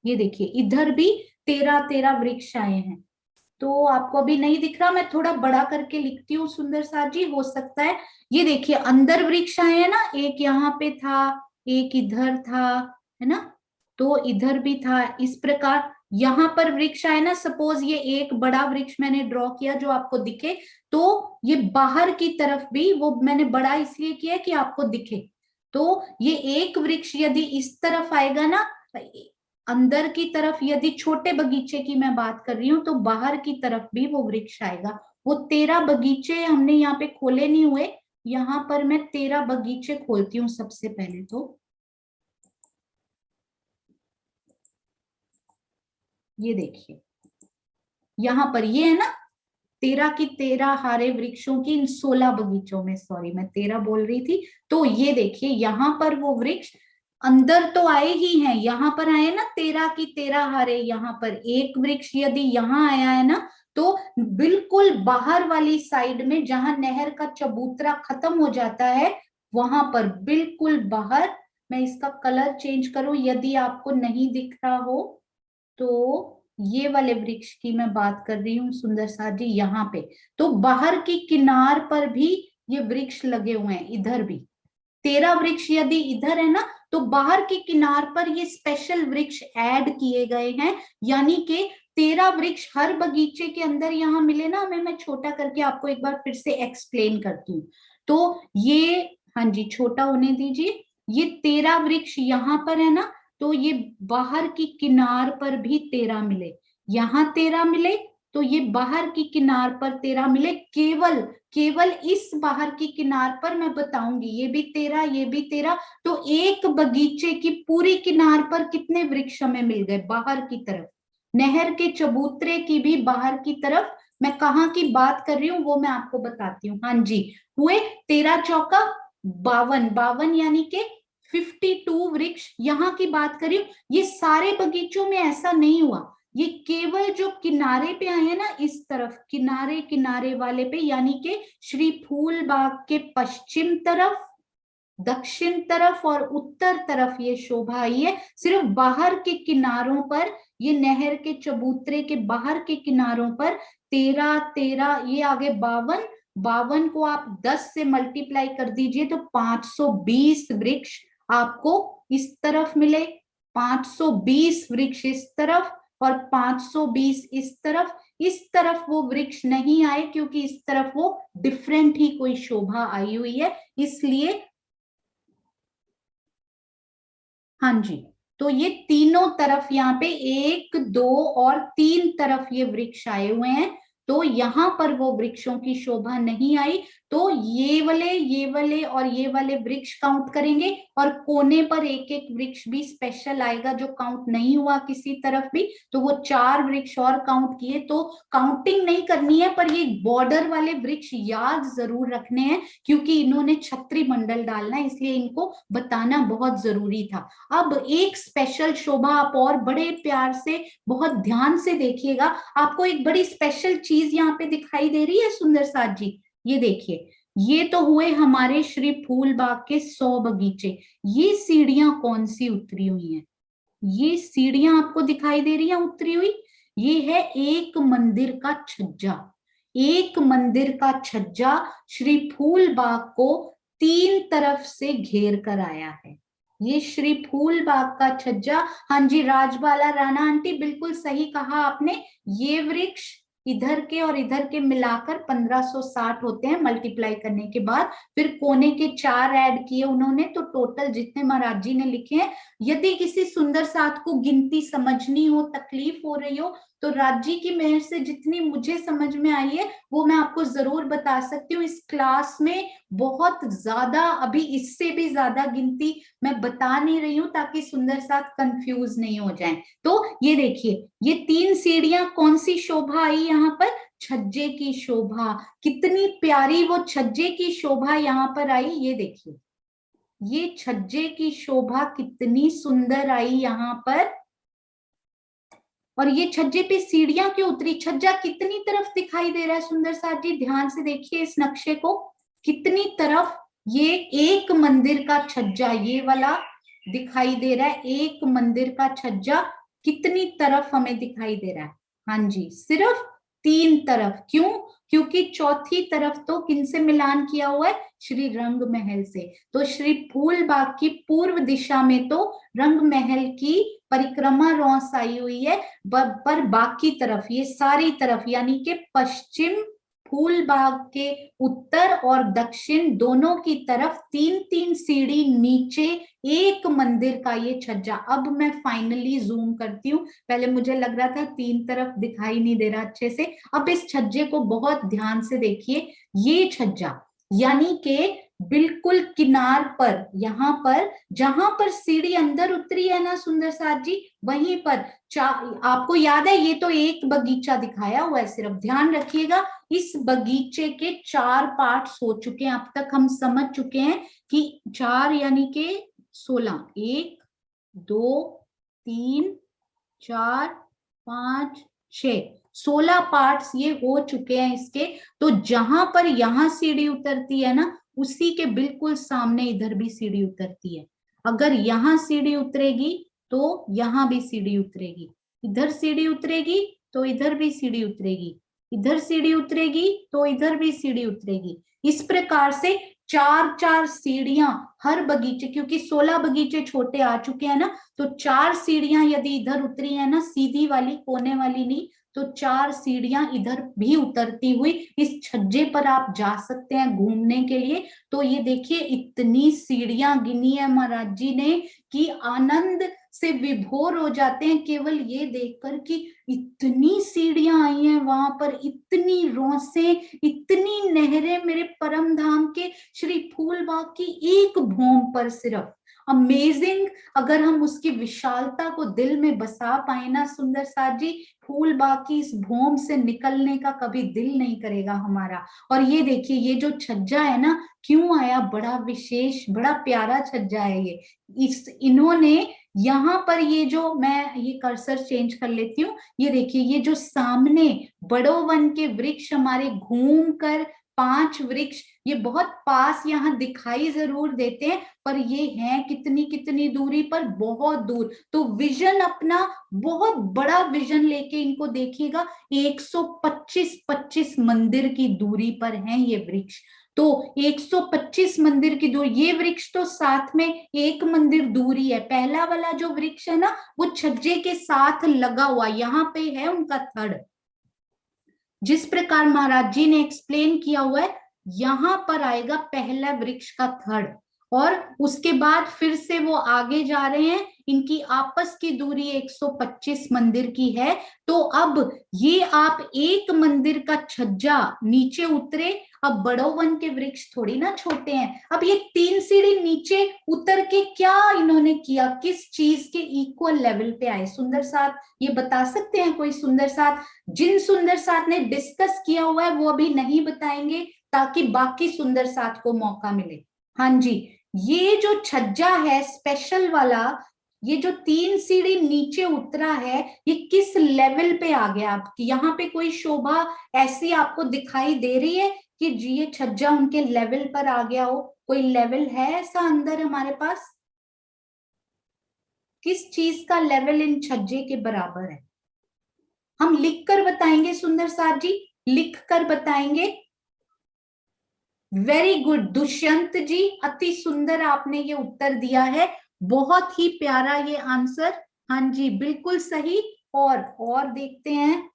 ये देखिए इधर भी 13 वृक्ष आए हैं। तो आपको अभी नहीं दिख रहा, मैं थोड़ा बड़ा करके लिखती हूँ सुंदर साथ जी, हो सकता है। ये देखिए अंदर वृक्ष आए हैं ना, एक यहाँ पे था, एक इधर था, है ना, तो इधर भी था। इस प्रकार यहाँ पर वृक्ष आए ना, सपोज ये एक बड़ा वृक्ष मैंने ड्रॉ किया जो आपको दिखे, तो ये बाहर की तरफ भी, वो मैंने बड़ा इसलिए किया कि आपको दिखे। तो ये एक वृक्ष यदि इस तरफ आएगा ना, अंदर की तरफ, यदि छोटे बगीचे की मैं बात कर रही हूँ, तो बाहर की तरफ भी वो वृक्ष आएगा। वो 13 बगीचे हमने यहाँ पे खोले नहीं हुए, यहाँ पर मैं 13 बगीचे खोलती हूँ सबसे पहले। तो ये देखिए यहाँ पर ये है ना, 13 की 13 हरे वृक्षों की इन 16 बगीचों में, सॉरी मैं 13 बोल रही थी। तो ये देखिए यहाँ पर वो वृक्ष अंदर तो आए ही हैं, यहाँ पर आए ना 13 की 13 हरे, यहाँ पर एक वृक्ष यदि यहाँ आया है ना, तो बिल्कुल बाहर वाली साइड में जहां नहर का चबूतरा खत्म हो जाता है, वहां पर बिल्कुल बाहर, मैं इसका कलर चेंज करूं यदि आपको नहीं दिख रहा हो तो, ये वाले वृक्ष की मैं बात कर रही हूँ सुंदर साथ जी, यहाँ पे। तो बाहर की किनार पर भी ये वृक्ष लगे हुए हैं, इधर भी 13 वृक्ष यदि इधर है ना, तो बाहर की किनार पर ये स्पेशल वृक्ष ऐड किए गए हैं, यानी कि 13 वृक्ष हर बगीचे के अंदर यहाँ मिले ना हमें। मैं छोटा करके आपको एक बार फिर से एक्सप्लेन करती हूँ। तो ये, हाँ जी छोटा होने दीजिए, ये 13 वृक्ष यहाँ पर है ना, तो ये बाहर की किनार पर भी 13 मिले, यहाँ 13 मिले, तो ये बाहर की किनार पर 13 मिले। केवल केवल इस बाहर की किनार पर मैं बताऊंगी, ये भी 13, ये भी 13। तो एक बगीचे की पूरी किनार पर कितने वृक्ष हमें मिल गए बाहर की तरफ, नहर के चबूतरे की भी बाहर की तरफ। मैं कहाँ की बात कर रही हूँ वो मैं आपको बताती हूँ। हाँ जी, हुए 13 चौका 52, 52 यानी के 52 वृक्ष यहाँ की बात करी। ये सारे बगीचों में ऐसा नहीं हुआ, ये केवल जो किनारे पे आए हैं ना, इस तरफ किनारे किनारे वाले पे, यानी कि श्री फूल बाग के पश्चिम तरफ, दक्षिण तरफ और उत्तर तरफ ये शोभा आई है। सिर्फ बाहर के किनारों पर, ये नहर के चबूतरे के बाहर के किनारों पर 13 13, ये आगे 52, 52 को आप 10 से मल्टीप्लाई कर दीजिए तो 520 वृक्ष आपको इस तरफ मिले, 520 वृक्ष इस तरफ और 520 इस तरफ। इस तरफ वो वृक्ष नहीं आए क्योंकि इस तरफ वो डिफरेंट ही कोई शोभा आई हुई है, इसलिए। हाँ जी, तो ये तीनों तरफ यहाँ पे 1 2 और 3 तरफ ये वृक्ष आए हुए हैं, तो यहाँ पर वो वृक्षों की शोभा नहीं आई। तो ये वाले और ये वाले वृक्ष काउंट करेंगे, और कोने पर एक एक वृक्ष भी स्पेशल आएगा जो काउंट नहीं हुआ किसी तरफ भी, तो वो 4 वृक्ष और काउंट किए। तो काउंटिंग नहीं करनी है, पर ये बॉर्डर वाले वृक्ष याद जरूर रखने हैं क्योंकि इन्होंने छत्री मंडल डालना है, इसलिए इनको बताना बहुत जरूरी था। अब एक स्पेशल शोभा आप और बड़े प्यार से बहुत ध्यान से देखिएगा, आपको एक बड़ी स्पेशल चीज यहाँ पे दिखाई दे रही है सुंदर साथ जी। ये देखिए, ये तो हुए हमारे श्री फूल बाग के 100 बगीचे। ये सीढ़ियां कौन सी उतरी हुई हैं, ये सीढ़ियां आपको दिखाई दे रही हैं उतरी हुई, ये है एक मंदिर का छज्जा। एक मंदिर का छज्जा श्री फूल बाग को 3 तरफ से घेर कर आया है, ये श्री फूल बाग का छज्जा। हाँ जी राजबाला राणा आंटी, बिल्कुल सही कहा आपने, ये वृक्ष इधर के और इधर के मिलाकर 1560 होते हैं मल्टीप्लाई करने के बाद, फिर कोने के 4 ऐड किए उन्होंने, तो टोटल जितने महाराज जी ने लिखे हैं। यदि किसी सुंदर साथ को गिनती समझनी हो, तकलीफ हो रही हो, तो राज्य की मेहर से जितनी मुझे समझ में आई है वो मैं आपको जरूर बता सकती हूँ। इस क्लास में बहुत ज्यादा, अभी इससे भी ज्यादा गिनती मैं बता नहीं रही हूँ ताकि सुंदर साथ कंफ्यूज नहीं हो जाए। तो ये देखिए, ये 3 सीढ़ियां, कौन सी शोभा आई यहाँ पर? छज्जे की शोभा। कितनी प्यारी वो छज्जे की शोभा यहाँ पर आई, ये देखिए, ये छज्जे की शोभा कितनी सुंदर आई यहाँ पर। और ये छज्जे पे सीढ़ियां क्यों उतरी? छज्जा कितनी तरफ दिखाई दे रहा है सुंदर साथ जी, ध्यान से देखिए इस नक्शे को, कितनी तरफ ये एक मंदिर का छज्जा, ये वाला दिखाई दे रहा है, एक मंदिर का छज्जा कितनी तरफ हमें दिखाई दे रहा है? हाँ जी, सिर्फ 3 तरफ। क्यों? क्योंकि चौथी तरफ तो किनसे मिलान किया हुआ है? श्री रंग महल से। तो श्री फूलबाग की पूर्व दिशा में तो रंग महल की परिक्रमा रौस आई हुई है, पर बाकी तरफ, ये सारी तरफ, यानी कि पश्चिम, फूलबाग के उत्तर और दक्षिण दोनों की तरफ 3-3 सीढ़ी नीचे एक मंदिर का ये छज्जा। अब मैं फाइनली जूम करती हूँ, पहले मुझे लग रहा था 3 तरफ दिखाई नहीं दे रहा अच्छे से। अब इस छज्जे को बहुत ध्यान से देखिए, ये छज्जा यानी कि बिल्कुल किनार पर, यहाँ पर जहां पर सीढ़ी अंदर उतरी है ना सुंदर साथ जी, वहीं पर आपको याद है ये तो एक बगीचा दिखाया हुआ है, सिर्फ ध्यान रखिएगा इस बगीचे के 4 पार्ट्स हो चुके हैं। अब तक हम समझ चुके हैं कि 4 यानी कि 16, 1 2 3 4 5 6, 16 पार्ट्स ये हो चुके हैं इसके। तो जहां पर यहां सीढ़ी उतरती है ना, उसी के बिल्कुल सामने इधर भी सीढ़ी उतरती है। अगर यहाँ सीढ़ी उतरेगी तो यहाँ भी सीढ़ी उतरेगी, इधर सीढ़ी उतरेगी तो इधर भी सीढ़ी उतरेगी, इधर सीढ़ी उतरेगी तो इधर भी सीढ़ी उतरेगी। इस प्रकार से 4-4 सीढ़ियां हर बगीचे, क्योंकि 16 बगीचे छोटे आ चुके हैं ना, तो 4 सीढ़ियां यदि इधर उतरी है ना, सीधी वाली, कोने वाली नहीं, तो 4 सीढ़ियां इधर भी उतरती हुई इस छज्जे पर आप जा सकते हैं घूमने के लिए। तो ये देखिए इतनी सीढ़ियां गिनी है महाराज जी ने कि आनंद से विभोर हो जाते हैं केवल ये देखकर कि इतनी सीढ़ियां आई हैं वहां पर, इतनी रौसें, इतनी नहरें मेरे परम धाम के श्री फूलबाग की एक भूमि पर। सिर्फ अमेजिंग। अगर हम उसकी विशालता को दिल में बसा पाए ना सुंदर साथ जी, फूलबाग की इस भूमि से निकलने का कभी दिल नहीं करेगा हमारा। और ये देखिए ये जो छज्जा है ना, क्यों आया, बड़ा विशेष, बड़ा प्यारा छज्जा है ये। इन्होंने यहाँ पर ये जो, मैं ये कर्सर चेंज कर लेती हूँ, ये देखिए ये जो सामने बड़ो वन के वृक्ष हमारे घूम कर 5 वृक्ष, ये बहुत पास यहाँ दिखाई जरूर देते हैं, पर ये हैं कितनी कितनी दूरी पर, बहुत दूर। तो विजन अपना बहुत बड़ा विजन लेके इनको देखिएगा, 125 मंदिर की दूरी पर हैं ये वृक्ष। तो 125 मंदिर की दूरी, ये वृक्ष तो साथ में एक मंदिर दूरी है। पहला वाला जो वृक्ष है ना, वो छज्जे के साथ लगा हुआ, यहाँ पे है उनका थड़। जिस प्रकार महाराज जी ने एक्सप्लेन किया हुआ है, यहां पर आएगा पहला वृक्ष का थड़, और उसके बाद फिर से वो आगे जा रहे हैं। इनकी आपस की दूरी 125 मंदिर की है। तो अब ये आप एक मंदिर का छज्जा नीचे उतरे, अब बड़ो वन के वृक्ष थोड़ी ना छोटे हैं, अब ये 3 सीढ़ी नीचे उतर के क्या इन्होंने किया, किस चीज के इक्वल लेवल पे आए? सुंदर साथ ये बता सकते हैं कोई? सुंदर साथ, जिन सुंदर साथ ने डिस्कस किया हुआ है वो अभी नहीं बताएंगे ताकि बाकी सुंदर साथ को मौका मिले। हाँ जी, ये जो छज्जा है स्पेशल वाला, ये जो 3 सीढ़ी नीचे उतरा है, ये किस लेवल पे आ गया? आपकी यहाँ पे कोई शोभा ऐसी आपको दिखाई दे रही है कि जी ये छज्जा उनके लेवल पर आ गया हो? कोई लेवल है ऐसा अंदर हमारे पास? किस चीज का लेवल इन छज्जे के बराबर है? हम लिख कर बताएंगे सुंदर साथ जी, लिख कर बताएंगे। वेरी गुड दुष्यंत जी, अति सुंदर आपने ये उत्तर दिया है, बहुत ही प्यारा ये आंसर। हाँ जी बिल्कुल सही। और देखते हैं।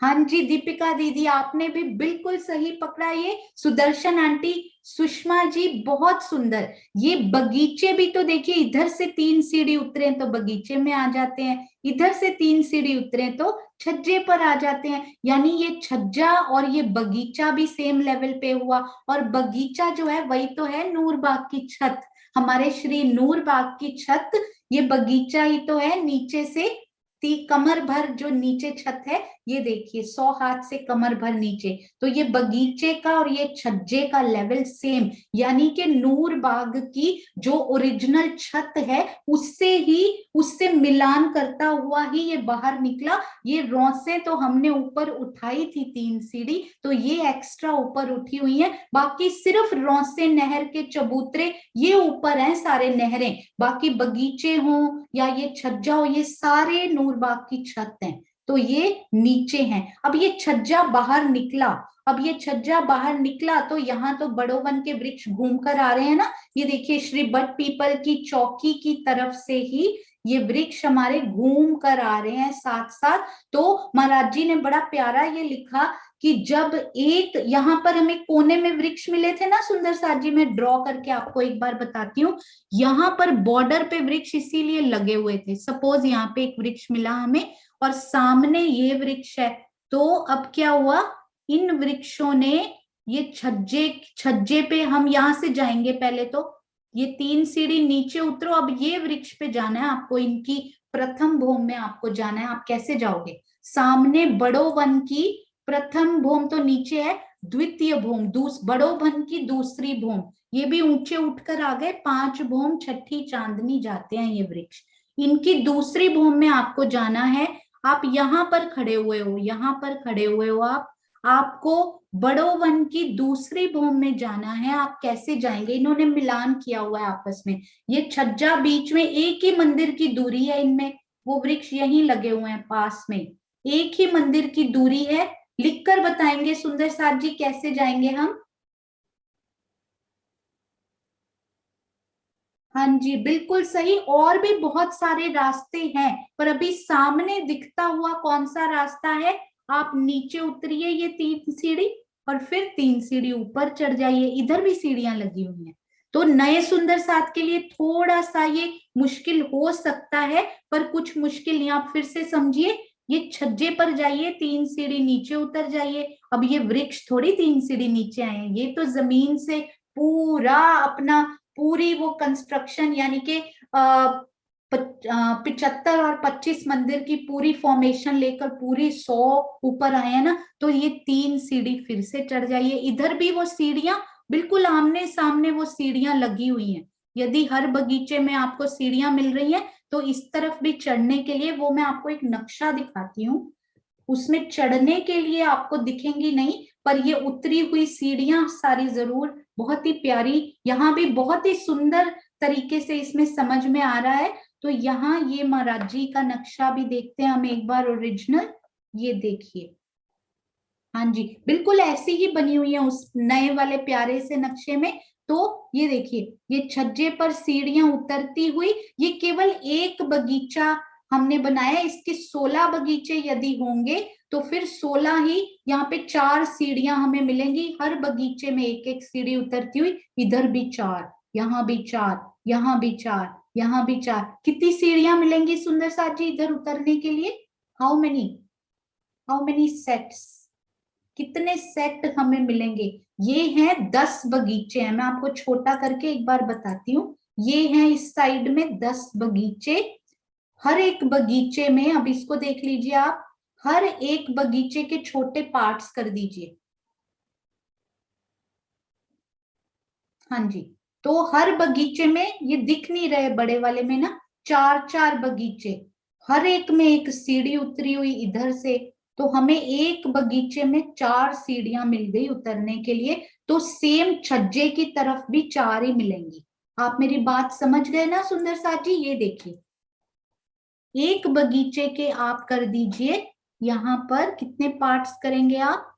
हाँ जी दीपिका दीदी आपने भी बिल्कुल सही पकड़ा ये। सुदर्शन आंटी, सुषमा जी बहुत सुंदर। ये बगीचे भी तो देखिए, इधर से 3 सीढ़ी उतरे तो बगीचे में आ जाते हैं, इधर से 3 सीढ़ी उतरे तो छज्जे पर आ जाते हैं। यानी ये छज्जा और ये बगीचा भी सेम लेवल पे हुआ, और बगीचा जो है वही तो है नूरबाग की छत, हमारे श्री नूरबाग की छत, ये बगीचा ही तो है। नीचे से कमर भर जो नीचे छत है, ये देखिए 100 हाथ से कमर भर नीचे, तो ये बगीचे का और ये छज्जे का लेवल सेम, यानी कि नूर बाग की जो ओरिजिनल छत है उससे मिलान करता हुआ ही ये बाहर निकला। ये रौंसे तो हमने ऊपर उठाई थी 3 सीढ़ी, तो ये एक्स्ट्रा ऊपर उठी हुई है, बाकी सिर्फ रौंसे नहर के चबूतरे ये ऊपर हैं सारे नहरें, बाकी बगीचे हों या ये छज्जा हो ये सारे नूरबाग की छत हैं, तो ये नीचे हैं। अब ये छज्जा बाहर निकला, अब ये छज्जा बाहर निकला तो यहाँ तो बड़ो वन के वृक्ष घूमकर आ रहे हैं ना, ये देखिए श्री बट पीपल की चौकी की तरफ से ही ये वृक्ष हमारे घूम कर आ रहे हैं साथ साथ। तो महाराज जी ने बड़ा प्यारा ये लिखा कि जब एक यहाँ पर हमें कोने में वृक्ष मिले थे ना सुंदर साथ जी, मैं ड्रॉ करके आपको एक बार बताती हूँ, यहाँ पर बॉर्डर पे वृक्ष इसीलिए लगे हुए थे। सपोज यहाँ पे एक वृक्ष मिला हमें और सामने ये वृक्ष है, तो अब क्या हुआ, इन वृक्षों ने ये छज्जे छज्जे पे हम यहाँ से जाएंगे, पहले तो ये 3 सीढ़ी नीचे उतरो, अब ये वृक्ष पे जाना है आपको, इनकी प्रथम भूमि में आपको जाना है। आप कैसे जाओगे, सामने बड़ो वन की प्रथम भूमि तो नीचे है, द्वितीय भूमि बड़ो वन की दूसरी भूमि, ये भी ऊंचे उठकर आ गए, 5 भूमि छठी चांदनी जाते हैं ये वृक्ष, इनकी दूसरी भूमि में आपको जाना है। आप यहाँ पर खड़े हुए हो, यहाँ पर खड़े हुए हो आपको बड़ो वन की दूसरी भूमि में जाना है। आप कैसे जाएंगे, इन्होंने मिलान किया हुआ है आपस में, ये छज्जा बीच में, एक ही मंदिर की दूरी है इनमें, वो वृक्ष यहीं लगे हुए हैं पास में, एक ही मंदिर की दूरी है। लिखकर बताएंगे सुंदर साथ जी कैसे जाएंगे हम। हाँ जी बिल्कुल सही, और भी बहुत सारे रास्ते हैं, पर अभी सामने दिखता हुआ कौन सा रास्ता है, आप नीचे उतरिए ये 3 सीढ़ी और फिर 3 सीढ़ी ऊपर चढ़ जाइए, इधर भी सीढ़ियां लगी हुई हैं। तो नए सुंदर साथ के लिए थोड़ा सा ये मुश्किल हो सकता है, पर कुछ मुश्किल नहीं, आप फिर से समझिए, ये छज्जे पर जाइए, 3 सीढ़ी नीचे उतर जाइए। अब ये वृक्ष थोड़ी 3 सीढ़ी नीचे आए हैं, ये तो जमीन से पूरा अपना पूरी वो कंस्ट्रक्शन, यानी कि 75 और 25 मंदिर की पूरी फॉर्मेशन लेकर पूरी 100 ऊपर आए हैं ना, तो ये 3 सीढ़ी फिर से चढ़ जाइए। इधर भी वो सीढ़ियां बिल्कुल आमने सामने वो सीढ़ियां लगी हुई हैं, यदि हर बगीचे में आपको सीढ़ियां मिल रही हैं तो इस तरफ भी चढ़ने के लिए, वो मैं आपको एक नक्शा दिखाती हूँ, उसमें चढ़ने के लिए आपको दिखेंगी नहीं, पर ये उतरी हुई सीढ़ियां सारी जरूर बहुत ही प्यारी, यहाँ भी बहुत ही सुंदर तरीके से इसमें समझ में आ रहा है। तो यहाँ ये महाराज जी का नक्शा भी देखते हैं हम एक बार ओरिजिनल, ये देखिए, हाँ जी बिल्कुल ऐसी ही बनी हुई है उस नए वाले प्यारे से नक्शे में। तो ये देखिए, ये छज्जे पर सीढ़ियां उतरती हुई, ये केवल एक बगीचा हमने बनाया, इसके 16 बगीचे यदि होंगे तो फिर 16 ही, यहाँ पे 4 सीढ़ियां हमें मिलेंगी, हर बगीचे में एक एक सीढ़ी उतरती हुई, इधर भी 4, यहाँ भी 4, यहाँ भी 4, यहाँ भी 4, कितनी सीढ़ियां मिलेंगी सुंदर साथ जी इधर उतरने के लिए, how many, how many sets, कितने सेट हमें मिलेंगे, ये हैं 10 बगीचे हैं, मैं आपको छोटा करके एक बार बताती हूँ, ये हैं इस साइड में 10 बगीचे, हर एक बगीचे में, अब इसको देख लीजिए आप, हर एक बगीचे के छोटे पार्ट्स कर दीजिए, हाँ जी, तो हर बगीचे में ये दिख नहीं रहे बड़े वाले में ना, 4 4 बगीचे, हर एक में एक सीढ़ी उतरी हुई इधर से, तो हमें एक बगीचे में 4 सीढ़ियां मिल गई उतरने के लिए, तो सेम छज्जे की तरफ भी 4 ही मिलेंगी। आप मेरी बात समझ गए ना सुंदर साथ जी, ये देखिए, एक बगीचे के आप कर दीजिए, यहाँ पर कितने पार्ट्स करेंगे आप,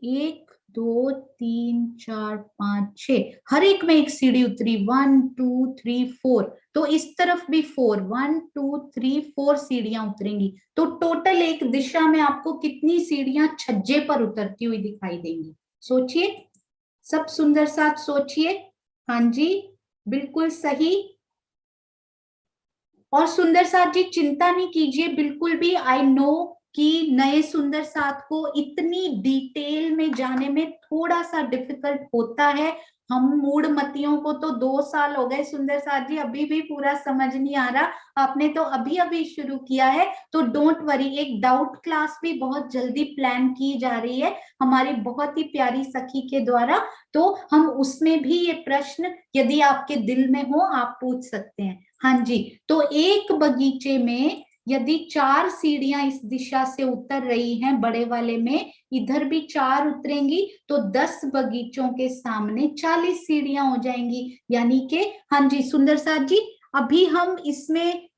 1 2 3 4 5 6, हर एक में एक सीढ़ी उतरी, 1 2 3 4, तो इस तरफ भी 4, 1 2 3 4 सीढ़ियां उतरेंगी, तो टोटल एक दिशा में आपको कितनी सीढ़ियां छज्जे पर उतरती हुई दिखाई देंगी, सोचिए, सब सुंदर साथ सोचिए, हाँ जी बिल्कुल सही। और सुंदर साथ जी चिंता नहीं कीजिए बिल्कुल भी, आई नो कि नए सुंदर साथ को इतनी डिटेल में जाने में थोड़ा सा डिफिकल्ट होता है। हम मूढ़मतियों को तो 2 साल हो गए सुंदर साथ जी, अभी भी पूरा समझ नहीं आ रहा। आपने तो अभी अभी शुरू किया है, तो डोंट वरी, एक डाउट क्लास भी बहुत जल्दी प्लान की जा रही है हमारी बहुत ही प्यारी सखी के द्वारा। तो हम उसमें भी ये प्रश्न यदि आपके दिल में हो आप पूछ सकते हैं। हाँ जी, तो एक बगीचे में यदि 4 सीढ़ियां इस दिशा से उतर रही हैं, बड़े वाले में इधर भी 4 उतरेंगी, तो 10 बगीचों के सामने 40 सीढ़ियां हो जाएंगी। यानी कि हाँ जी सुंदर साथ जी, अभी हम इसमें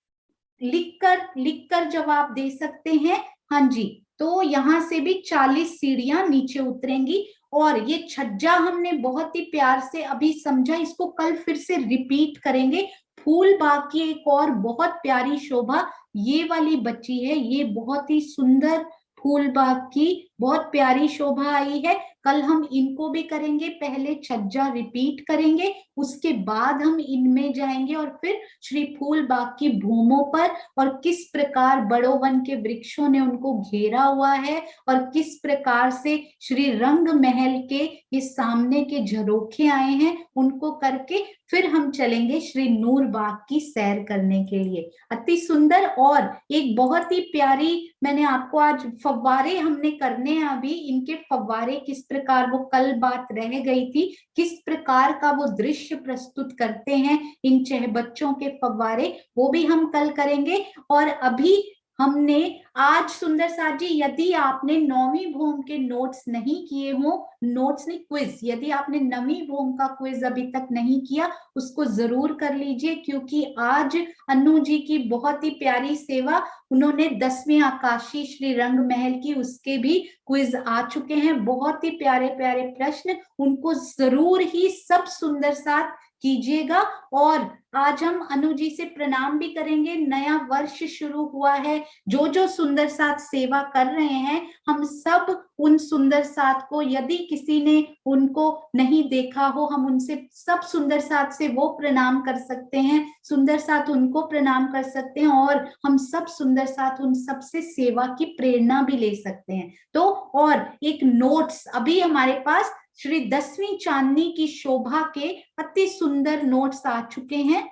लिखकर जवाब दे सकते हैं। हाँ जी, तो यहां से भी 40 सीढ़ियां नीचे उतरेंगी। और ये छज्जा हमने बहुत ही प्यार से अभी समझा, इसको कल फिर से रिपीट करेंगे। फूल बाग की एक और बहुत प्यारी शोभा ये वाली बची है, ये बहुत ही सुंदर फूल बाग की बहुत प्यारी शोभा आई है। कल हम इनको भी करेंगे, पहले छज्जा रिपीट करेंगे, उसके बाद हम इनमें जाएंगे और फिर श्री फूल बाग की भूमों पर और किस प्रकार बड़ो वन के वृक्षों ने उनको घेरा हुआ है और किस प्रकार से श्री रंग महल के ये सामने के झरोखे आए हैं उनको करके फिर हम चलेंगे श्री नूर बाग की सैर करने के लिए। अति सुंदर। और एक बहुत ही प्यारी, मैंने आपको आज फव्वारे हमने करने हैं अभी, इनके फव्वारे किस प्रकार, वो कल बात रह गई थी, किस प्रकार का वो दृश्य प्रस्तुत करते हैं इन बच्चों के फव्वारे, वो भी हम कल करेंगे। और अभी हमने आज सुंदर साथ जी, यदि आपने 9वीं भूम के नोट्स नहीं किए हो, नोट्स नहीं क्विज, यदि आपने 9वीं भूम का क्विज अभी तक नहीं किया उसको जरूर कर लीजिए, क्योंकि आज अनु जी की बहुत ही प्यारी सेवा, उन्होंने 10वीं आकाशी श्री रंग महल की उसके भी क्विज आ चुके हैं, बहुत ही प्यारे प्यारे प्रश्न, उनको जरूर ही सब सुंदर साथ कीजिएगा। और आज हम अनु जी से प्रणाम भी करेंगे, नया वर्ष शुरू हुआ है, जो जो सुंदर साथ सेवा कर रहे हैं हम सब उन सुंदर साथ को, यदि किसी ने उनको नहीं देखा हो, हम उनसे सब सुंदर साथ से वो प्रणाम कर सकते हैं, सुंदर साथ उनको प्रणाम कर सकते हैं और हम सब सुंदर साथ उन सब से सेवा की प्रेरणा भी ले सकते हैं। तो और एक नोट्स अभी हमारे पास श्री 10वीं चांदनी की शोभा के अति सुंदर नोट्स आ चुके हैं।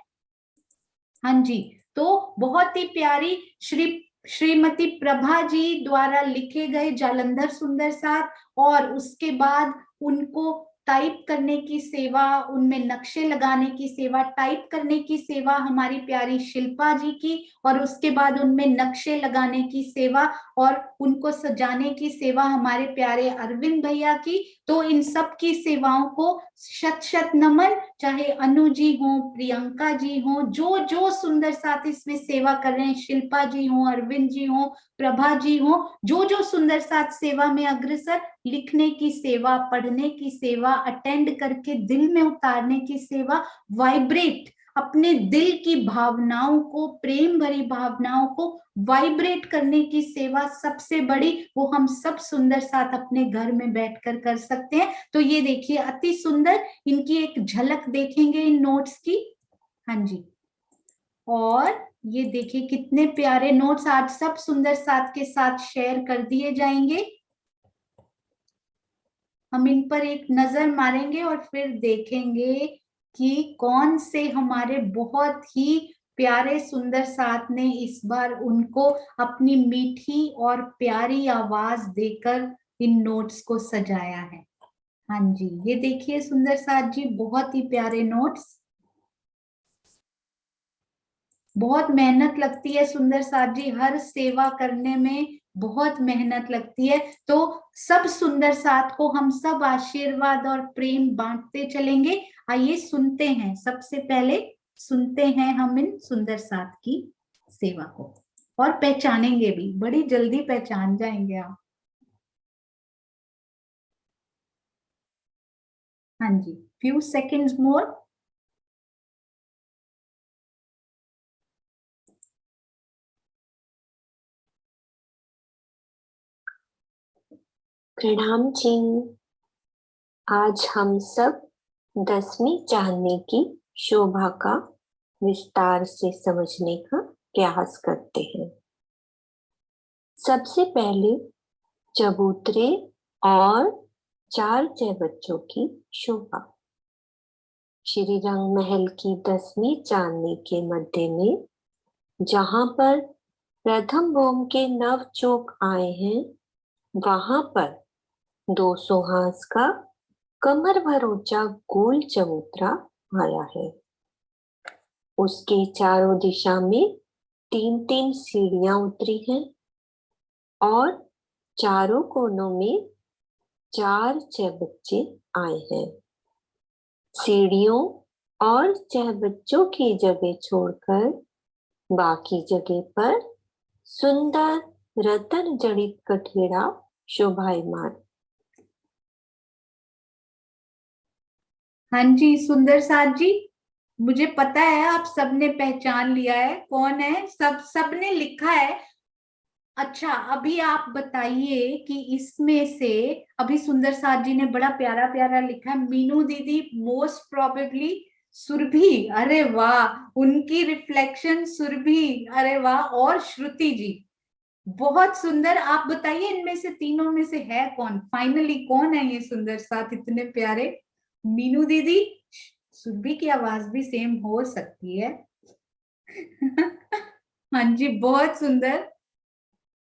हाँ जी, तो बहुत ही प्यारी श्रीमती प्रभा जी द्वारा लिखे गए जालंधर सुंदर साथ, और उसके बाद उनको टाइप करने की सेवा, उनमें नक्शे लगाने की सेवा, टाइप करने की सेवा हमारी प्यारी शिल्पा जी की, और उसके बाद उनमें नक्शे लगाने की सेवा और उनको सजाने की सेवा हमारे प्यारे अरविंद भैया की। तो इन सब की सेवाओं को शत शत नमन, चाहे अनु जी हो, प्रियंका जी हो, जो जो सुंदर साथ इसमें सेवा कर रहे हैं, शिल्पा जी हो, अरविंद जी हो, प्रभा जी हो, जो जो सुंदर साथ सेवा में अग्रसर, लिखने की सेवा, पढ़ने की सेवा, अटेंड करके दिल में उतारने की सेवा, वाइब्रेट अपने दिल की भावनाओं को, प्रेम भरी भावनाओं को वाइब्रेट करने की सेवा सबसे बड़ी, वो हम सब सुंदर साथ अपने घर में बैठकर कर सकते हैं। तो ये देखिए अति सुंदर, इनकी एक झलक देखेंगे इन नोट्स की। हाँ जी, और ये देखिए कितने प्यारे नोट्स आज सब सुंदर साथ के साथ शेयर कर दिए जाएंगे। हम इन पर एक नजर मारेंगे और फिर देखेंगे कि कौन से हमारे बहुत ही प्यारे सुंदर साथ ने इस बार उनको अपनी मीठी और प्यारी आवाज देकर इन नोट्स को सजाया है। हाँ जी, ये देखिए सुंदर साथ जी, बहुत ही प्यारे नोट्स। बहुत मेहनत लगती है सुंदर साथ जी, हर सेवा करने में बहुत मेहनत लगती है। तो सब सुंदर साथ को हम सब आशीर्वाद और प्रेम बांटते चलेंगे। आइए सुनते हैं, सबसे पहले सुनते हैं हम इन सुंदर साथ की सेवा को, और पहचानेंगे भी, बड़ी जल्दी पहचान जाएंगे आप। हाँ जी, फ्यू सेकेंड्स मोर। प्रणाम जी। आज हम सब 10वीं चांदनी की शोभा का विस्तार से समझने का प्रयास करते हैं। सबसे पहले चबूतरे और 4 बच्चों की शोभा। श्री रंग महल की 10वीं चांदनी के मध्य में, जहां पर प्रथम बोम के नव चौक आए हैं, वहां पर 200 हाथ का कमर भर ऊंचा गोल चबूतरा आया है। उसके चारों दिशा में 3-3 सीढ़ियां उतरी हैं और चारों कोनों में 4 बच्चे आए हैं। सीढ़ियों और बच्चों की जगह छोड़कर बाकी जगह पर सुंदर रतन जड़ित कठेड़ा शोभायमान। हाँ जी सुंदर साथ जी, मुझे पता है आप सबने पहचान लिया है कौन है, सबने लिखा है। अच्छा अभी आप बताइए कि इसमें से, अभी सुंदर साथ जी ने बड़ा प्यारा प्यारा लिखा है, मीनू दीदी मोस्ट प्रोबेबली सुरभि, अरे वाह, उनकी रिफ्लेक्शन सुरभि, अरे वाह, और श्रुति जी बहुत सुंदर। आप बताइए इनमें से तीनों में से है कौन, फाइनली कौन है ये सुंदर साथ इतने प्यारे? मीनू दीदी, सुरभि की आवाज भी सेम हो सकती है। हाँ जी बहुत सुंदर।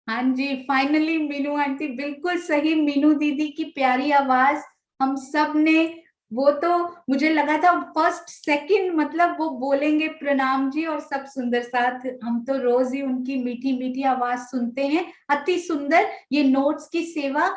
हाँ जी फाइनली मीनू आंटी बिल्कुल सही, मीनू दीदी की प्यारी आवाज हम सब ने, वो तो मुझे लगा था फर्स्ट सेकंड मतलब वो बोलेंगे प्रणाम जी और सब सुंदर साथ, हम तो रोज ही उनकी मीठी मीठी आवाज सुनते हैं, अति सुंदर। ये नोट्स की सेवा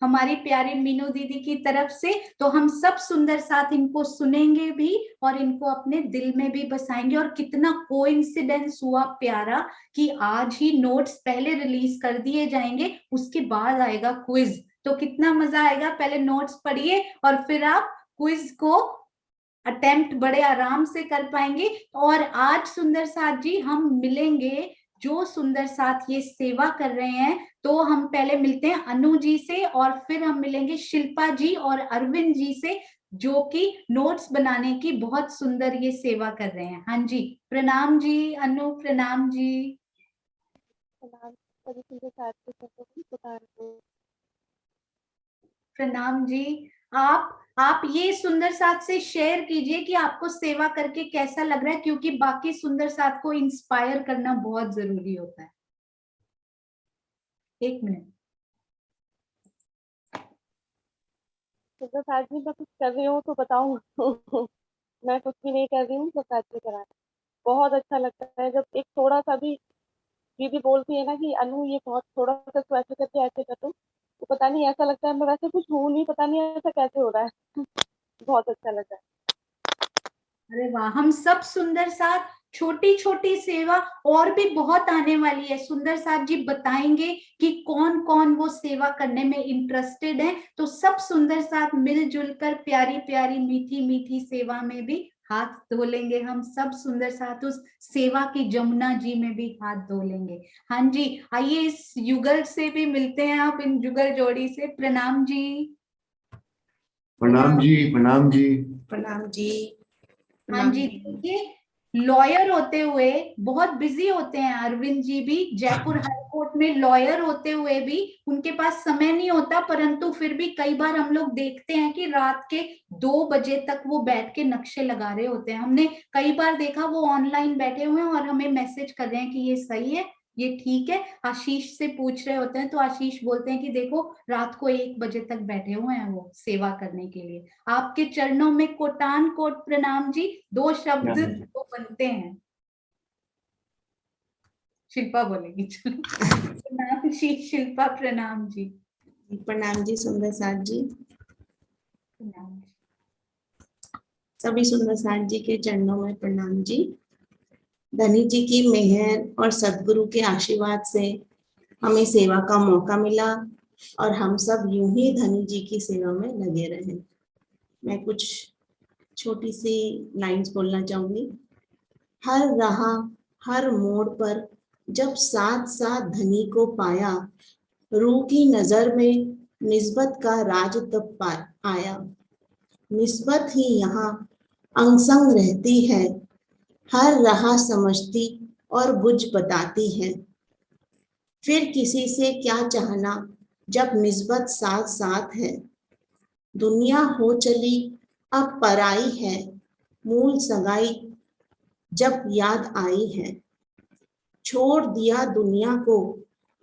हमारी प्यारी मीनू दीदी की तरफ से, तो हम सब सुंदर साथ इनको सुनेंगे भी और इनको अपने दिल में भी बसाएंगे। और कितना कोइंसिडेंस हुआ प्यारा कि आज ही नोट्स पहले रिलीज कर दिए जाएंगे, उसके बाद आएगा क्विज, तो कितना मजा आएगा। पहले नोट्स पढ़िए और फिर आप क्विज को अटेम्प्ट बड़े आराम से कर पाएंगे। और आज सुंदर साथ जी हम मिलेंगे, जो सुंदर साथ ये सेवा कर रहे हैं, तो हम पहले मिलते हैं अनु जी से और फिर हम मिलेंगे शिल्पा जी और अरविंद जी से, जो कि नोट्स बनाने की बहुत सुंदर ये सेवा कर रहे हैं। हाँ जी प्रणाम जी अनु, प्रणाम जी। प्रणाम जी। आप ये सुंदर साथ से शेयर कीजिए कि आपको सेवा करके कैसा लग रहा है, क्योंकि बाकी सुंदर साथ को इंस्पायर करना बहुत जरूरी होता है। 1 मिनट। तो आज भी मैं कुछ कर रही हूँ तो बताऊँ। मैं कुछ भी नहीं कर रही हूँ, बस आज भी करा। बहुत अच्छा लगता है जब एक थोड़ा सा भी दीदी बोलती है ना कि अनु ये बहुत थोड़ा सा तो ऐसे करके ऐसे कर दो, तो पता नहीं ऐसा लगता है मैं वैसे कुछ हूँ नहीं, पता नहीं ऐसा कैसे हो रहा है। बहुत अच्छा लगता है। अरे वाह, हम सब सुंदर साथ छोटी छोटी सेवा और भी बहुत आने वाली है, सुंदर साथ जी बताएंगे कि कौन कौन वो सेवा करने में इंटरेस्टेड है, तो सब सुंदर साथ मिलजुल कर प्यारी प्यारी मीठी मीठी सेवा में भी हाथ धो लेंगे। हम सब सुंदर साथ उस सेवा की जमुना जी में भी हाथ धो लेंगे। हाँ जी आइए इस युगल से भी मिलते हैं, आप इन जुगल जोड़ी से। प्रणाम जी। प्रणाम जी, प्रणाम जी। प्रणाम जी। हाँ जी देखिए, लॉयर होते हुए बहुत बिजी होते हैं अरविंद जी भी, जयपुर हाई कोर्ट में लॉयर होते हुए भी उनके पास समय नहीं होता, परंतु फिर भी कई बार हम लोग देखते हैं कि रात के 2 बजे तक वो बैठ के नक्शे लगा रहे होते हैं। हमने कई बार देखा वो ऑनलाइन बैठे हुए हैं और हमें मैसेज कर रहे हैं कि ये सही है, ये ठीक है। आशीष से पूछ रहे होते हैं तो आशीष बोलते हैं कि देखो रात को 1 बजे तक बैठे हुए हैं वो सेवा करने के लिए। आपके चरणों में कोटान कोट प्रणाम जी, 2 शब्द तो बनते हैं। शिल्पा बोलेगी, चलो प्रणाम जी शिल्पा, प्रणाम जी। प्रणाम जी सुंदर साथ जी। प्रणाम जी। सभी सुंदर साथ जी के चरणों में प्रणाम जी। धनी जी की मेहर और सदगुरु के आशीर्वाद से हमें सेवा का मौका मिला और हम सब यूं ही धनी जी की सेवा में लगे रहे। मैं कुछ छोटी सी लाइंस बोलना चाहूंगी। हर राह हर मोड़ पर जब साथ साथ धनी को पाया, रूह की नजर में निस्बत का राज तब आया। निस्बत ही यहाँ अंग संग रहती है, हर राह समझती और बुझ बताती है। फिर किसी से क्या चाहना जब निस्बत साथ साथ है। दुनिया हो चली अब पराई है, मूल सगाई जब याद आई है। छोड़ दिया दुनिया को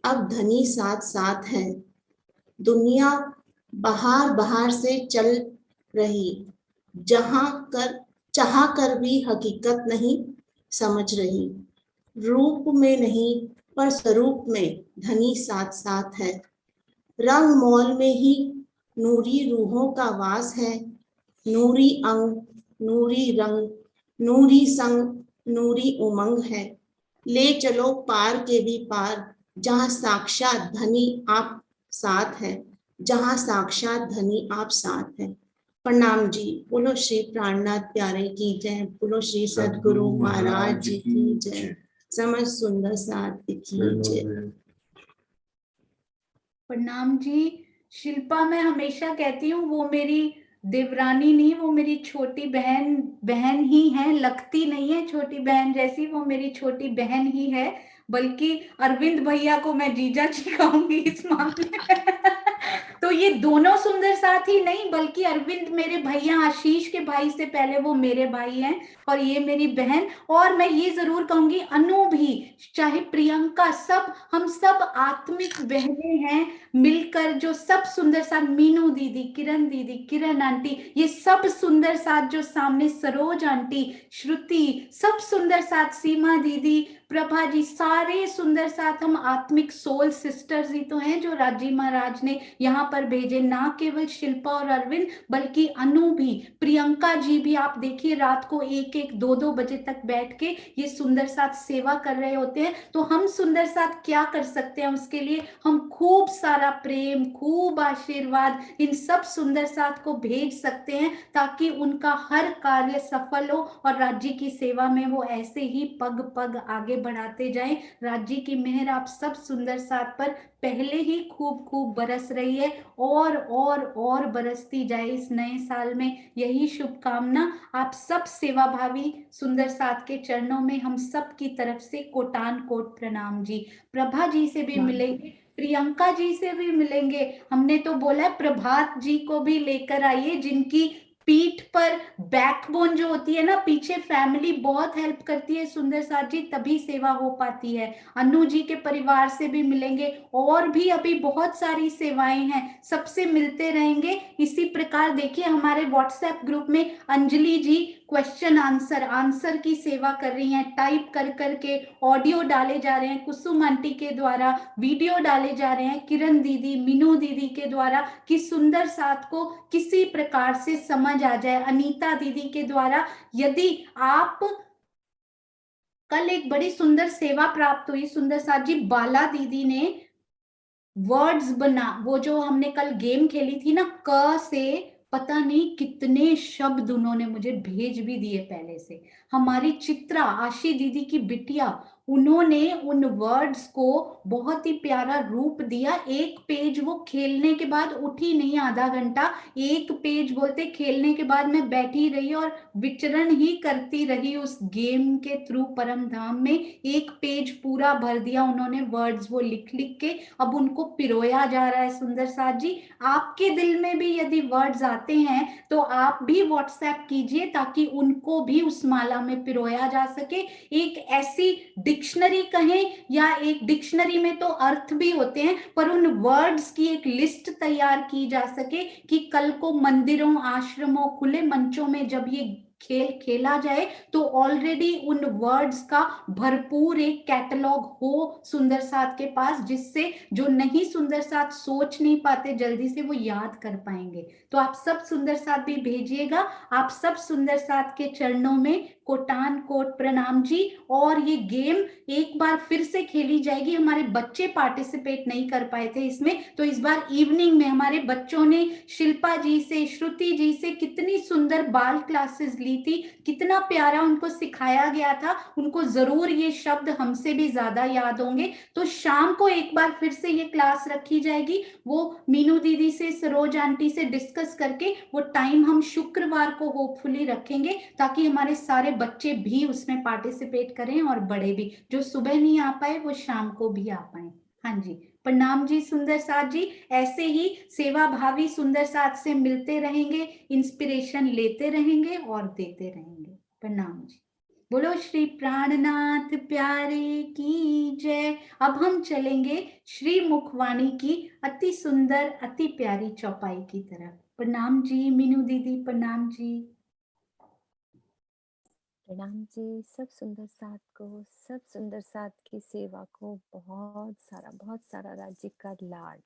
अब धनी साथ साथ है। दुनिया बाहर बाहर से चल रही, चाह कर भी हकीकत नहीं समझ रही। रूप में नहीं पर स्वरूप में धनी साथ साथ है। रंग मौल में ही नूरी रूहों का वास है। नूरी अंग, नूरी रंग, नूरी संग, नूरी उमंग है। ले चलो पार के भी पार, जहाँ साक्षात धनी आप साथ है, जहाँ साक्षात धनी आप साथ है। प्रणाम जी। बोलो श्री प्राणनाथ प्यारे की जय। बोलो श्री सद्गुरु महाराज जी की जय। समझ सुंदर साथ की जय। प्रणाम जी। शिल्पा, मैं हमेशा कहती हूँ वो मेरी देवरानी नहीं, वो मेरी छोटी बहन बहन ही है। लगती नहीं है छोटी बहन जैसी, वो मेरी छोटी बहन ही है। बल्कि अरविंद भैया को मैं जीजा जी कहूंगी इस मामले में। तो ये दोनों सुंदर साथ ही नहीं, बल्कि अरविंद मेरे भैया आशीष के भाई से पहले वो मेरे भाई हैं, और ये मेरी बहन। और मैं ये जरूर कहूंगी अनु भी, चाहे प्रियंका, सब हम सब आत्मिक बहनें हैं मिलकर। जो सब सुंदर साथ, मीनू दीदी, किरण आंटी, ये सब सुंदर साथ जो सामने, सरोज आंटी, श्रुति, सब सुंदर साथ, सीमा दीदी, प्रभा जी, सारे सुंदर साथ हम आत्मिक सोल सिस्टर्स ही तो हैं जो राजी महाराज ने यहाँ पर भेजे। ना केवल शिल्पा और अरविंद, बल्कि अनु भी, प्रियंका जी भी। आप देखिए रात को 1-1, 2-2 बजे तक बैठ के ये सुंदर साथ सेवा कर रहे होते हैं। तो हम सुंदर साथ क्या कर सकते हैं उसके लिए? हम खूब सारा प्रेम, खूब आशीर्वाद इन सब सुंदर साथ को भेज सकते हैं, ताकि उनका हर कार्य सफल हो और राज्य की सेवा में वो ऐसे ही पग पग आगे बढ़ाते जाएं। राज्य की मेहर आप सब सुंदर साथ पर पहले ही खूब खूब बरस रही है, और बरसती जाए इस नए साल में। यही शुभकामना आप सब सेवा भावी सुंदर साथ के चरणों में हम सब की तरफ से कोटान कोट प्रणाम जी। प्रभा जी से भी मिलेंगे, प्रियंका जी से भी मिलेंगे। हमने तो बोला है प्रभात जी को भी लेकर आइए, जिनकी पीठ पर बैकबोन जो होती है ना, पीछे फैमिली बहुत हेल्प करती है सुंदर साथ जी, तभी सेवा हो पाती है। अनु जी के परिवार से भी मिलेंगे, और भी अभी बहुत सारी सेवाएं हैं, सबसे मिलते रहेंगे इसी प्रकार। देखिए हमारे व्हाट्सएप ग्रुप में अंजलि जी क्वेश्चन आंसर की सेवा कर रही हैं, टाइप कर करके ऑडियो डाले जा रहे हैं, कुसुम आंटी के द्वारा वीडियो डाले जा रहे हैं, किरण दीदी, मीनू दीदी के द्वारा, कि सुंदर साथ को किसी प्रकार से समझ आ जाए। अनीता दीदी के द्वारा, यदि आप, कल एक बड़ी सुंदर सेवा प्राप्त हुई सुंदर साथ जी, बाला दीदी ने वर्ड्स बना, वो जो हमने कल गेम खेली थी ना, क से पता नहीं कितने शब्द उन्होंने मुझे भेज भी दिए पहले से। हमारी चित्रा, आशी दीदी की बिटिया, उन्होंने उन वर्ड्स को बहुत ही प्यारा रूप दिया। एक पेज वो खेलने के बाद उठी नहीं, आधा घंटा एक पेज बोलते खेलने के बाद मैं बैठी रही और विचरण ही करती रही उस गेम के थ्रू परम धाम में। एक पेज पूरा भर दिया उन्होंने वर्ड्स, वो लिख लिख के अब उनको पिरोया जा रहा है। सुंदर साथ जी, आपके दिल में भी यदि वर्ड्स आते हैं तो आप भी व्हाट्सएप कीजिए, ताकि उनको भी उस माला में पिरोया जा सके। एक ऐसी डिक्शनरी कहें, या एक डिक्शनरी में तो अर्थ भी होते हैं, पर उन वर्ड्स की एक लिस्ट तैयार की जा सके, कि कल को मंदिरों, आश्रमों, खुले मंचों में जब ये खेल खेला जाए तो ऑलरेडी उन वर्ड्स का भरपूर एक कैटलॉग हो सुंदर साथ के पास, जिससे जो नहीं सुंदर साथ सोच नहीं पाते जल्दी से, वो याद कर पाएंगे। तो आप सब सुंदर साथ भी भेजिएगा। आप सब सुंदर साथ के चरणों में कोटान कोट प्रणाम जी। और ये गेम एक बार फिर से खेली जाएगी। हमारे बच्चे पार्टिसिपेट नहीं कर पाए थे इसमें, तो इस बार इवनिंग में हमारे बच्चों ने शिल्पा जी से, श्रुति जी से कितनी सुंदर बाल क्लासेस ली थी, कितना प्यारा उनको सिखाया गया था। उनको जरूर ये शब्द हमसे भी ज्यादा याद होंगे। तो शाम को एक बार फिर से ये क्लास रखी जाएगी, वो मीनू दीदी से, सरोज आंटी से डिस्कस करके वो टाइम हम शुक्रवार को होपफुली रखेंगे, ताकि हमारे सारे बच्चे भी उसमें पार्टिसिपेट करें, और बड़े भी जो सुबह नहीं आ पाए वो शाम को भी आ पाए। हाँ जी, प्रणाम जी सुंदर साथ जी। ऐसे ही सेवा भावी सुंदर साथ से मिलते रहेंगे, इंस्पिरेशन लेते रहेंगे और देते रहेंगे। प्रणाम जी। बोलो श्री प्राणनाथ प्यारे की जय। अब हम चलेंगे श्री मुखवाणी की अति सुंदर अति प्यारी चौपाई की तरफ। प्रणाम जी मीनू दीदी, प्रणाम जी। प्रणाम जी सब सुंदर साथ को, सब सुंदर साथ की सेवा को बहुत सारा राज्य का लाड,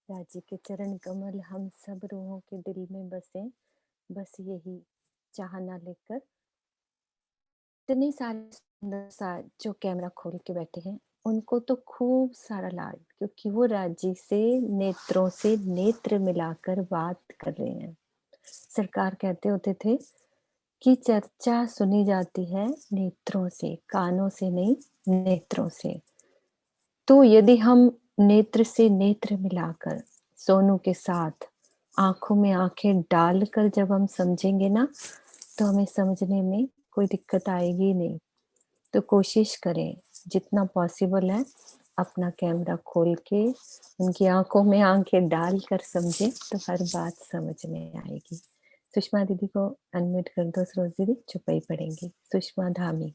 राज्य के चरण कमल हम सब रूहों के दिल में बसे, बस यही चाहना लेकर इतने सारे सुंदर साथ जो कैमरा खोल के बैठे हैं उनको तो खूब सारा लाड, क्योंकि वो राज्य से नेत्रों से नेत्र मिलाकर बात कर रहे हैं। सरकार कहते होते थे कि चर्चा सुनी जाती है नेत्रों से, कानों से नहीं, नेत्रों से। तो यदि हम नेत्र से नेत्र मिलाकर सोनू के साथ आंखों में आंखें डालकर जब हम समझेंगे ना, तो हमें समझने में कोई दिक्कत आएगी नहीं। तो कोशिश करें जितना पॉसिबल है, अपना कैमरा खोल के उनकी आंखों में आंखें डालकर समझें, तो हर बात समझ में आएगी। सुषमा दीदी को अनम्यूट कर दो, सरोज दीदी चुपाई पढ़ेंगी। सुषमा धामी।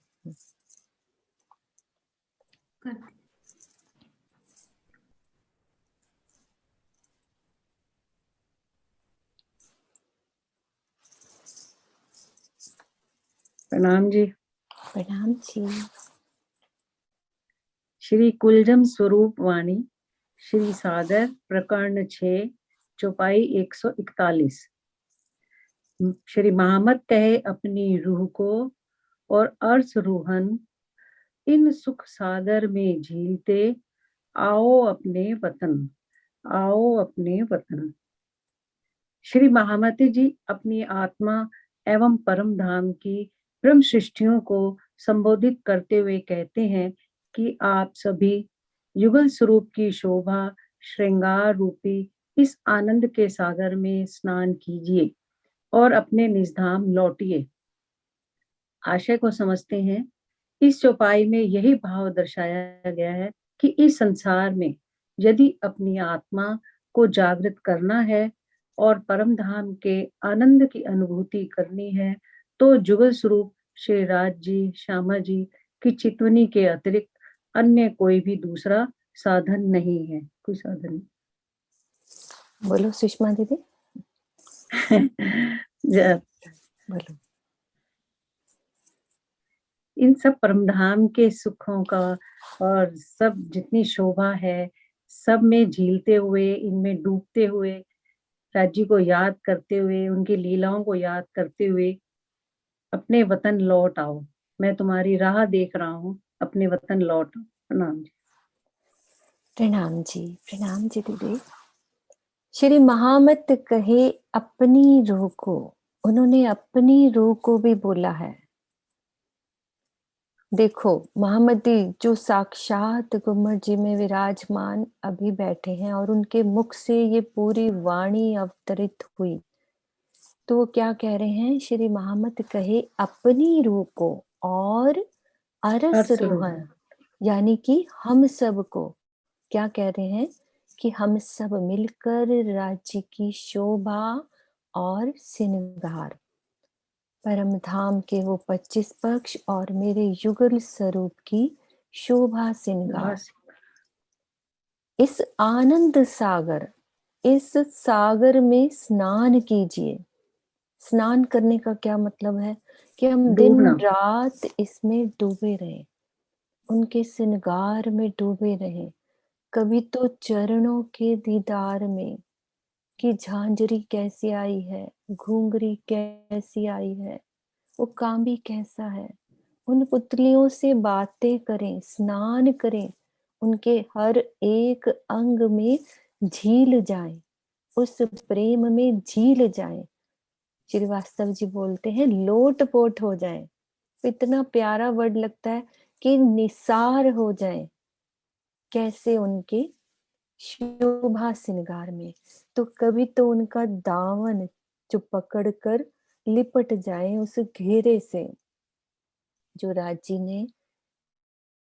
प्रणाम जी। प्रणाम जी। श्री कुलजम स्वरूप वाणी, श्री सादर प्रकरण 6, चौपाई 141। श्री महामत कहे अपनी रूह को और अर्श रूहन इन सुख सागर में झीलते, आओ अपने वतन, आओ अपने वतन। श्री महामती जी अपनी आत्मा एवं परम धाम की ब्रह्म सृष्टियों को संबोधित करते हुए कहते हैं कि आप सभी युगल स्वरूप की शोभा श्रृंगार रूपी इस आनंद के सागर में स्नान कीजिए और अपने निज धाम लौटिए। आशय को समझते हैं। इस चौपाई में यही भाव दर्शाया गया है कि इस संसार में यदि अपनी आत्मा को जागृत करना है और परम धाम के आनंद की अनुभूति करनी है, तो जुगल स्वरूप श्री राज जी, श्यामा जी की चितवनी के अतिरिक्त अन्य कोई भी दूसरा साधन नहीं है। कोई साधन नहीं। बोलो सुषमा दीदी। बोलो। इन सब परमधाम के सुखों का और सब जितनी शोभा है, सब में झीलते हुए, इनमें डूबते हुए, राज्य को याद करते हुए, उनकी लीलाओं को याद करते हुए अपने वतन लौट आओ। मैं तुम्हारी राह देख रहा हूँ, अपने वतन लौट आओ। प्रणाम जी। प्रणाम जी, प्रणाम जी दीदी। श्री महामत कहे अपनी रूह को, उन्होंने अपनी रूह को भी बोला है। देखो महामती जो साक्षात गुम्मट जी में विराजमान अभी बैठे हैं और उनके मुख से ये पूरी वाणी अवतरित हुई, तो वो क्या कह रहे हैं? श्री महामत कहे अपनी रूह को और अरस रोहन, यानी कि हम सब को क्या कह रहे हैं कि हम सब मिलकर राज्य की शोभा और श्रृंगार, परम धाम के वो 25 पक्ष और मेरे युगल स्वरूप की शोभा श्रृंगार, इस आनंद सागर, इस सागर में स्नान कीजिए। स्नान करने का क्या मतलब है? कि हम दिन रात इसमें डूबे रहें, उनके श्रृंगार में डूबे रहें। कभी तो चरणों के दीदार में, कि झांझरी कैसी आई है, घुंघरी कैसी आई है, वो कांबी कैसा है, उन पुतलियों से बातें करें, स्नान करें, उनके हर एक अंग में झील जाएं, उस प्रेम में झील जाएं। श्रीवास्तव जी बोलते हैं लोट पोट हो जाएं। इतना प्यारा वर्ड लगता है कि निसार हो जाएं, कैसे उनके शोभा श्रृंगार में। तो कभी तो उनका दामन जो पकड़कर लिपट जाए उस घेरे से। जो राज जी ने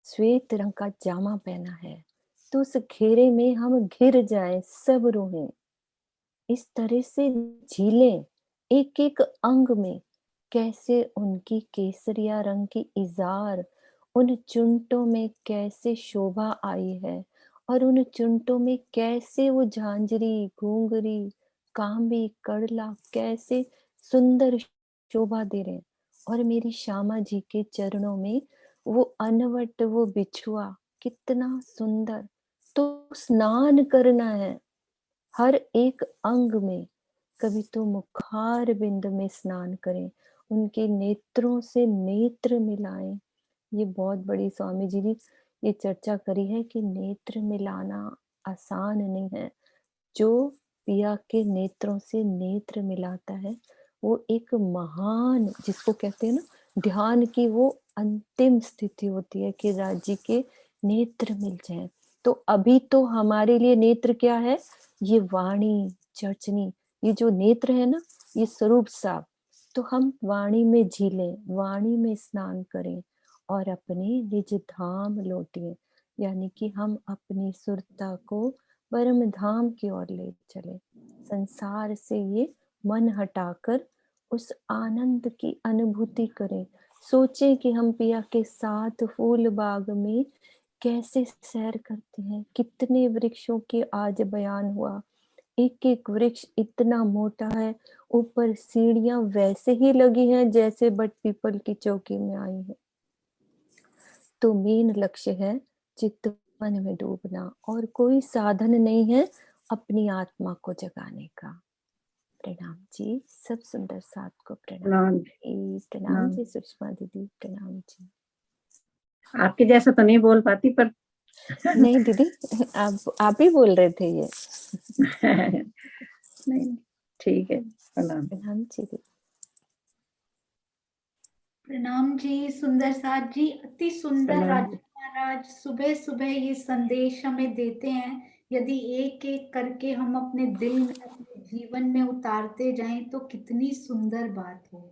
श्वेत रंग का जामा पहना है, तो उस घेरे में हम घिर जाएं, सब रूहें इस तरह से झीलें एक एक अंग में, कैसे उनकी केसरिया रंग की इजार उन चुनटों में कैसे शोभा आई है, और उन चुनटों में कैसे वो झांझरी, घूंघरी, कांबी, कड़ला कैसे सुंदर शोभा दे रहे हैं। और मेरी श्यामा जी के चरणों में वो अनवट वो बिछुआ कितना सुंदर। तो स्नान करना है हर एक अंग में, कभी तो मुखार बिंद में स्नान करें, उनके नेत्रों से नेत्र मिलाएं। ये बहुत बड़ी स्वामी जी ने ये चर्चा करी है कि नेत्र मिलाना आसान नहीं है। जो पिया के नेत्रों से नेत्र मिलाता है वो एक महान, जिसको कहते हैं ना ध्यान की, वो अंतिम स्थिति होती है कि राज्य के नेत्र मिल जाएं। तो अभी तो हमारे लिए नेत्र क्या है? ये वाणी चर्चनी, ये जो नेत्र है ना, ये स्वरूप साफ। तो हम वाणी में झीलें, वाणी में स्नान करें और अपने निज धाम लौटिए, यानी कि हम अपनी सुरता को परम धाम की ओर ले चले। संसार से ये मन हटाकर उस आनंद की अनुभूति करें। सोचें कि हम पिया के साथ फूल बाग में कैसे सैर करते हैं, कितने वृक्षों के आज बयान हुआ। एक एक वृक्ष इतना मोटा है, ऊपर सीढ़ियां वैसे ही लगी हैं जैसे बट पीपल की चौकी में आई है। तो मेन लक्ष्य है चित्त मन में डूबना, और कोई साधन नहीं है अपनी आत्मा को जगाने का। प्रणाम जी, सब सुंदर साथ को प्रणाम। प्रणाम जी सुषमा दीदी, प्रणाम जी। आपके जैसा तो नहीं बोल पाती पर नहीं दीदी, आप ही बोल रहे थे ये। नहीं, ठीक है, प्रणाम। प्रणाम जी दीदी। प्रणाम जी सुंदर साथ जी, अति सुंदर राजू महाराज सुबह सुबह ये संदेश हमें देते हैं। यदि एक एक करके हम अपने दिल में, अपने जीवन में उतारते जाएं तो कितनी सुंदर बात हो।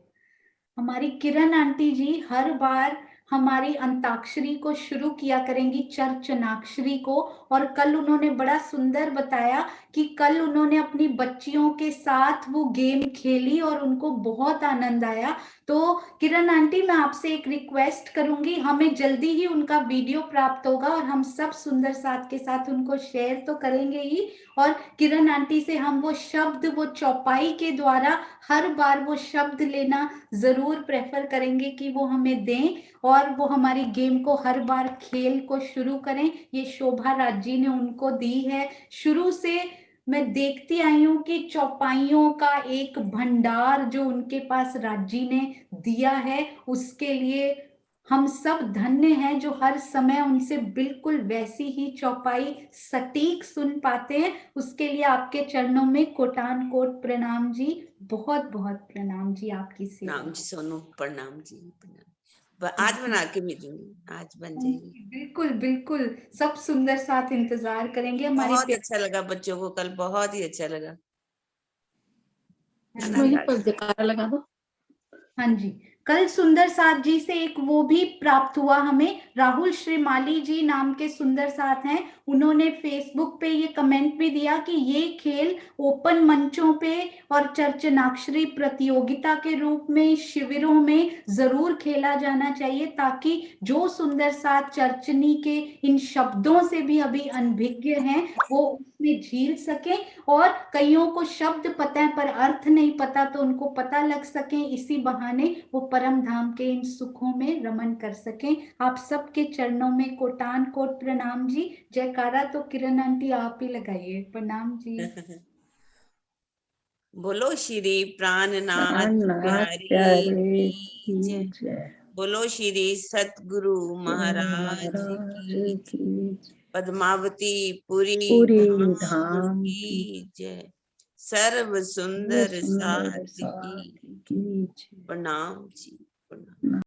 हमारी किरण आंटी जी हर बार हमारी अंताक्षरी को शुरू किया करेंगी, चर्चनाक्षरी को। और कल उन्होंने बड़ा सुंदर बताया कि कल उन्होंने अपनी बच्चियों के साथ वो गेम खेली और उनको बहुत आनंद आया। तो किरण आंटी, मैं आपसे एक रिक्वेस्ट करूंगी, हमें जल्दी ही उनका वीडियो प्राप्त होगा और हम सब सुंदर साथ के साथ उनको शेयर तो करेंगे ही। और किरण आंटी से हम वो शब्द, वो चौपाई के द्वारा हर बार वो शब्द लेना जरूर प्रेफर करेंगे कि वो हमें दें, और वो हमारी गेम को हर बार खेल को शुरू करें। ये शोभा राज जी ने उनको दी है। शुरू से मैं देखती आई हूँ कि चौपाइयों का एक भंडार जो उनके पास राज्य ने दिया है, उसके लिए हम सब धन्य हैं जो हर समय उनसे बिल्कुल वैसी ही चौपाई सटीक सुन पाते हैं। उसके लिए आपके चरणों में कोटान कोट प्रणाम जी, बहुत बहुत प्रणाम जी आपकी सेवा। प्रणाम जी सोनू, प्रणाम जी, प्रणाम। आज बना के भेजूंगी, आज बन जाएगी। बिल्कुल बिल्कुल, सब सुंदर साथ इंतजार करेंगे हमारे। बहुत अच्छा लगा बच्चों को कल, बहुत ही अच्छा लगा। जयकारा लगा दो। हाँ जी, कल सुंदर साथ जी से एक वो भी प्राप्त हुआ हमें, राहुल श्रीमाली जी नाम के सुंदर साथ हैं। उन्होंने फेसबुक पे ये कमेंट भी दिया कि ये खेल ओपन मंचों पे और चर्चनाक्षरी प्रतियोगिता के रूप में शिविरों में जरूर खेला जाना चाहिए, ताकि जो सुंदर साथ चर्चनी के इन शब्दों से भी अभी अनभिज्ञ हैं वो उसमें झील सके, और कईयों को शब्द पता है पर अर्थ नहीं पता तो उनको पता लग सके, इसी बहाने वो परम धाम के इन सुखों में रमन कर सकें। आप सबके चरणों में कोटान कोट प्रणाम जी। जयकारा तो किरण आंटी आप ही लगाइए। प्रणाम जी। बोलो श्री प्राणनाथ प्राणनाथ प्यारे की की जय। जय। बोलो श्री सतगुरु महाराज की जय। पद्मावती पुरी धाम की जय। सर्व सुंदर साथ की प्रणाम जी, प्रणाम।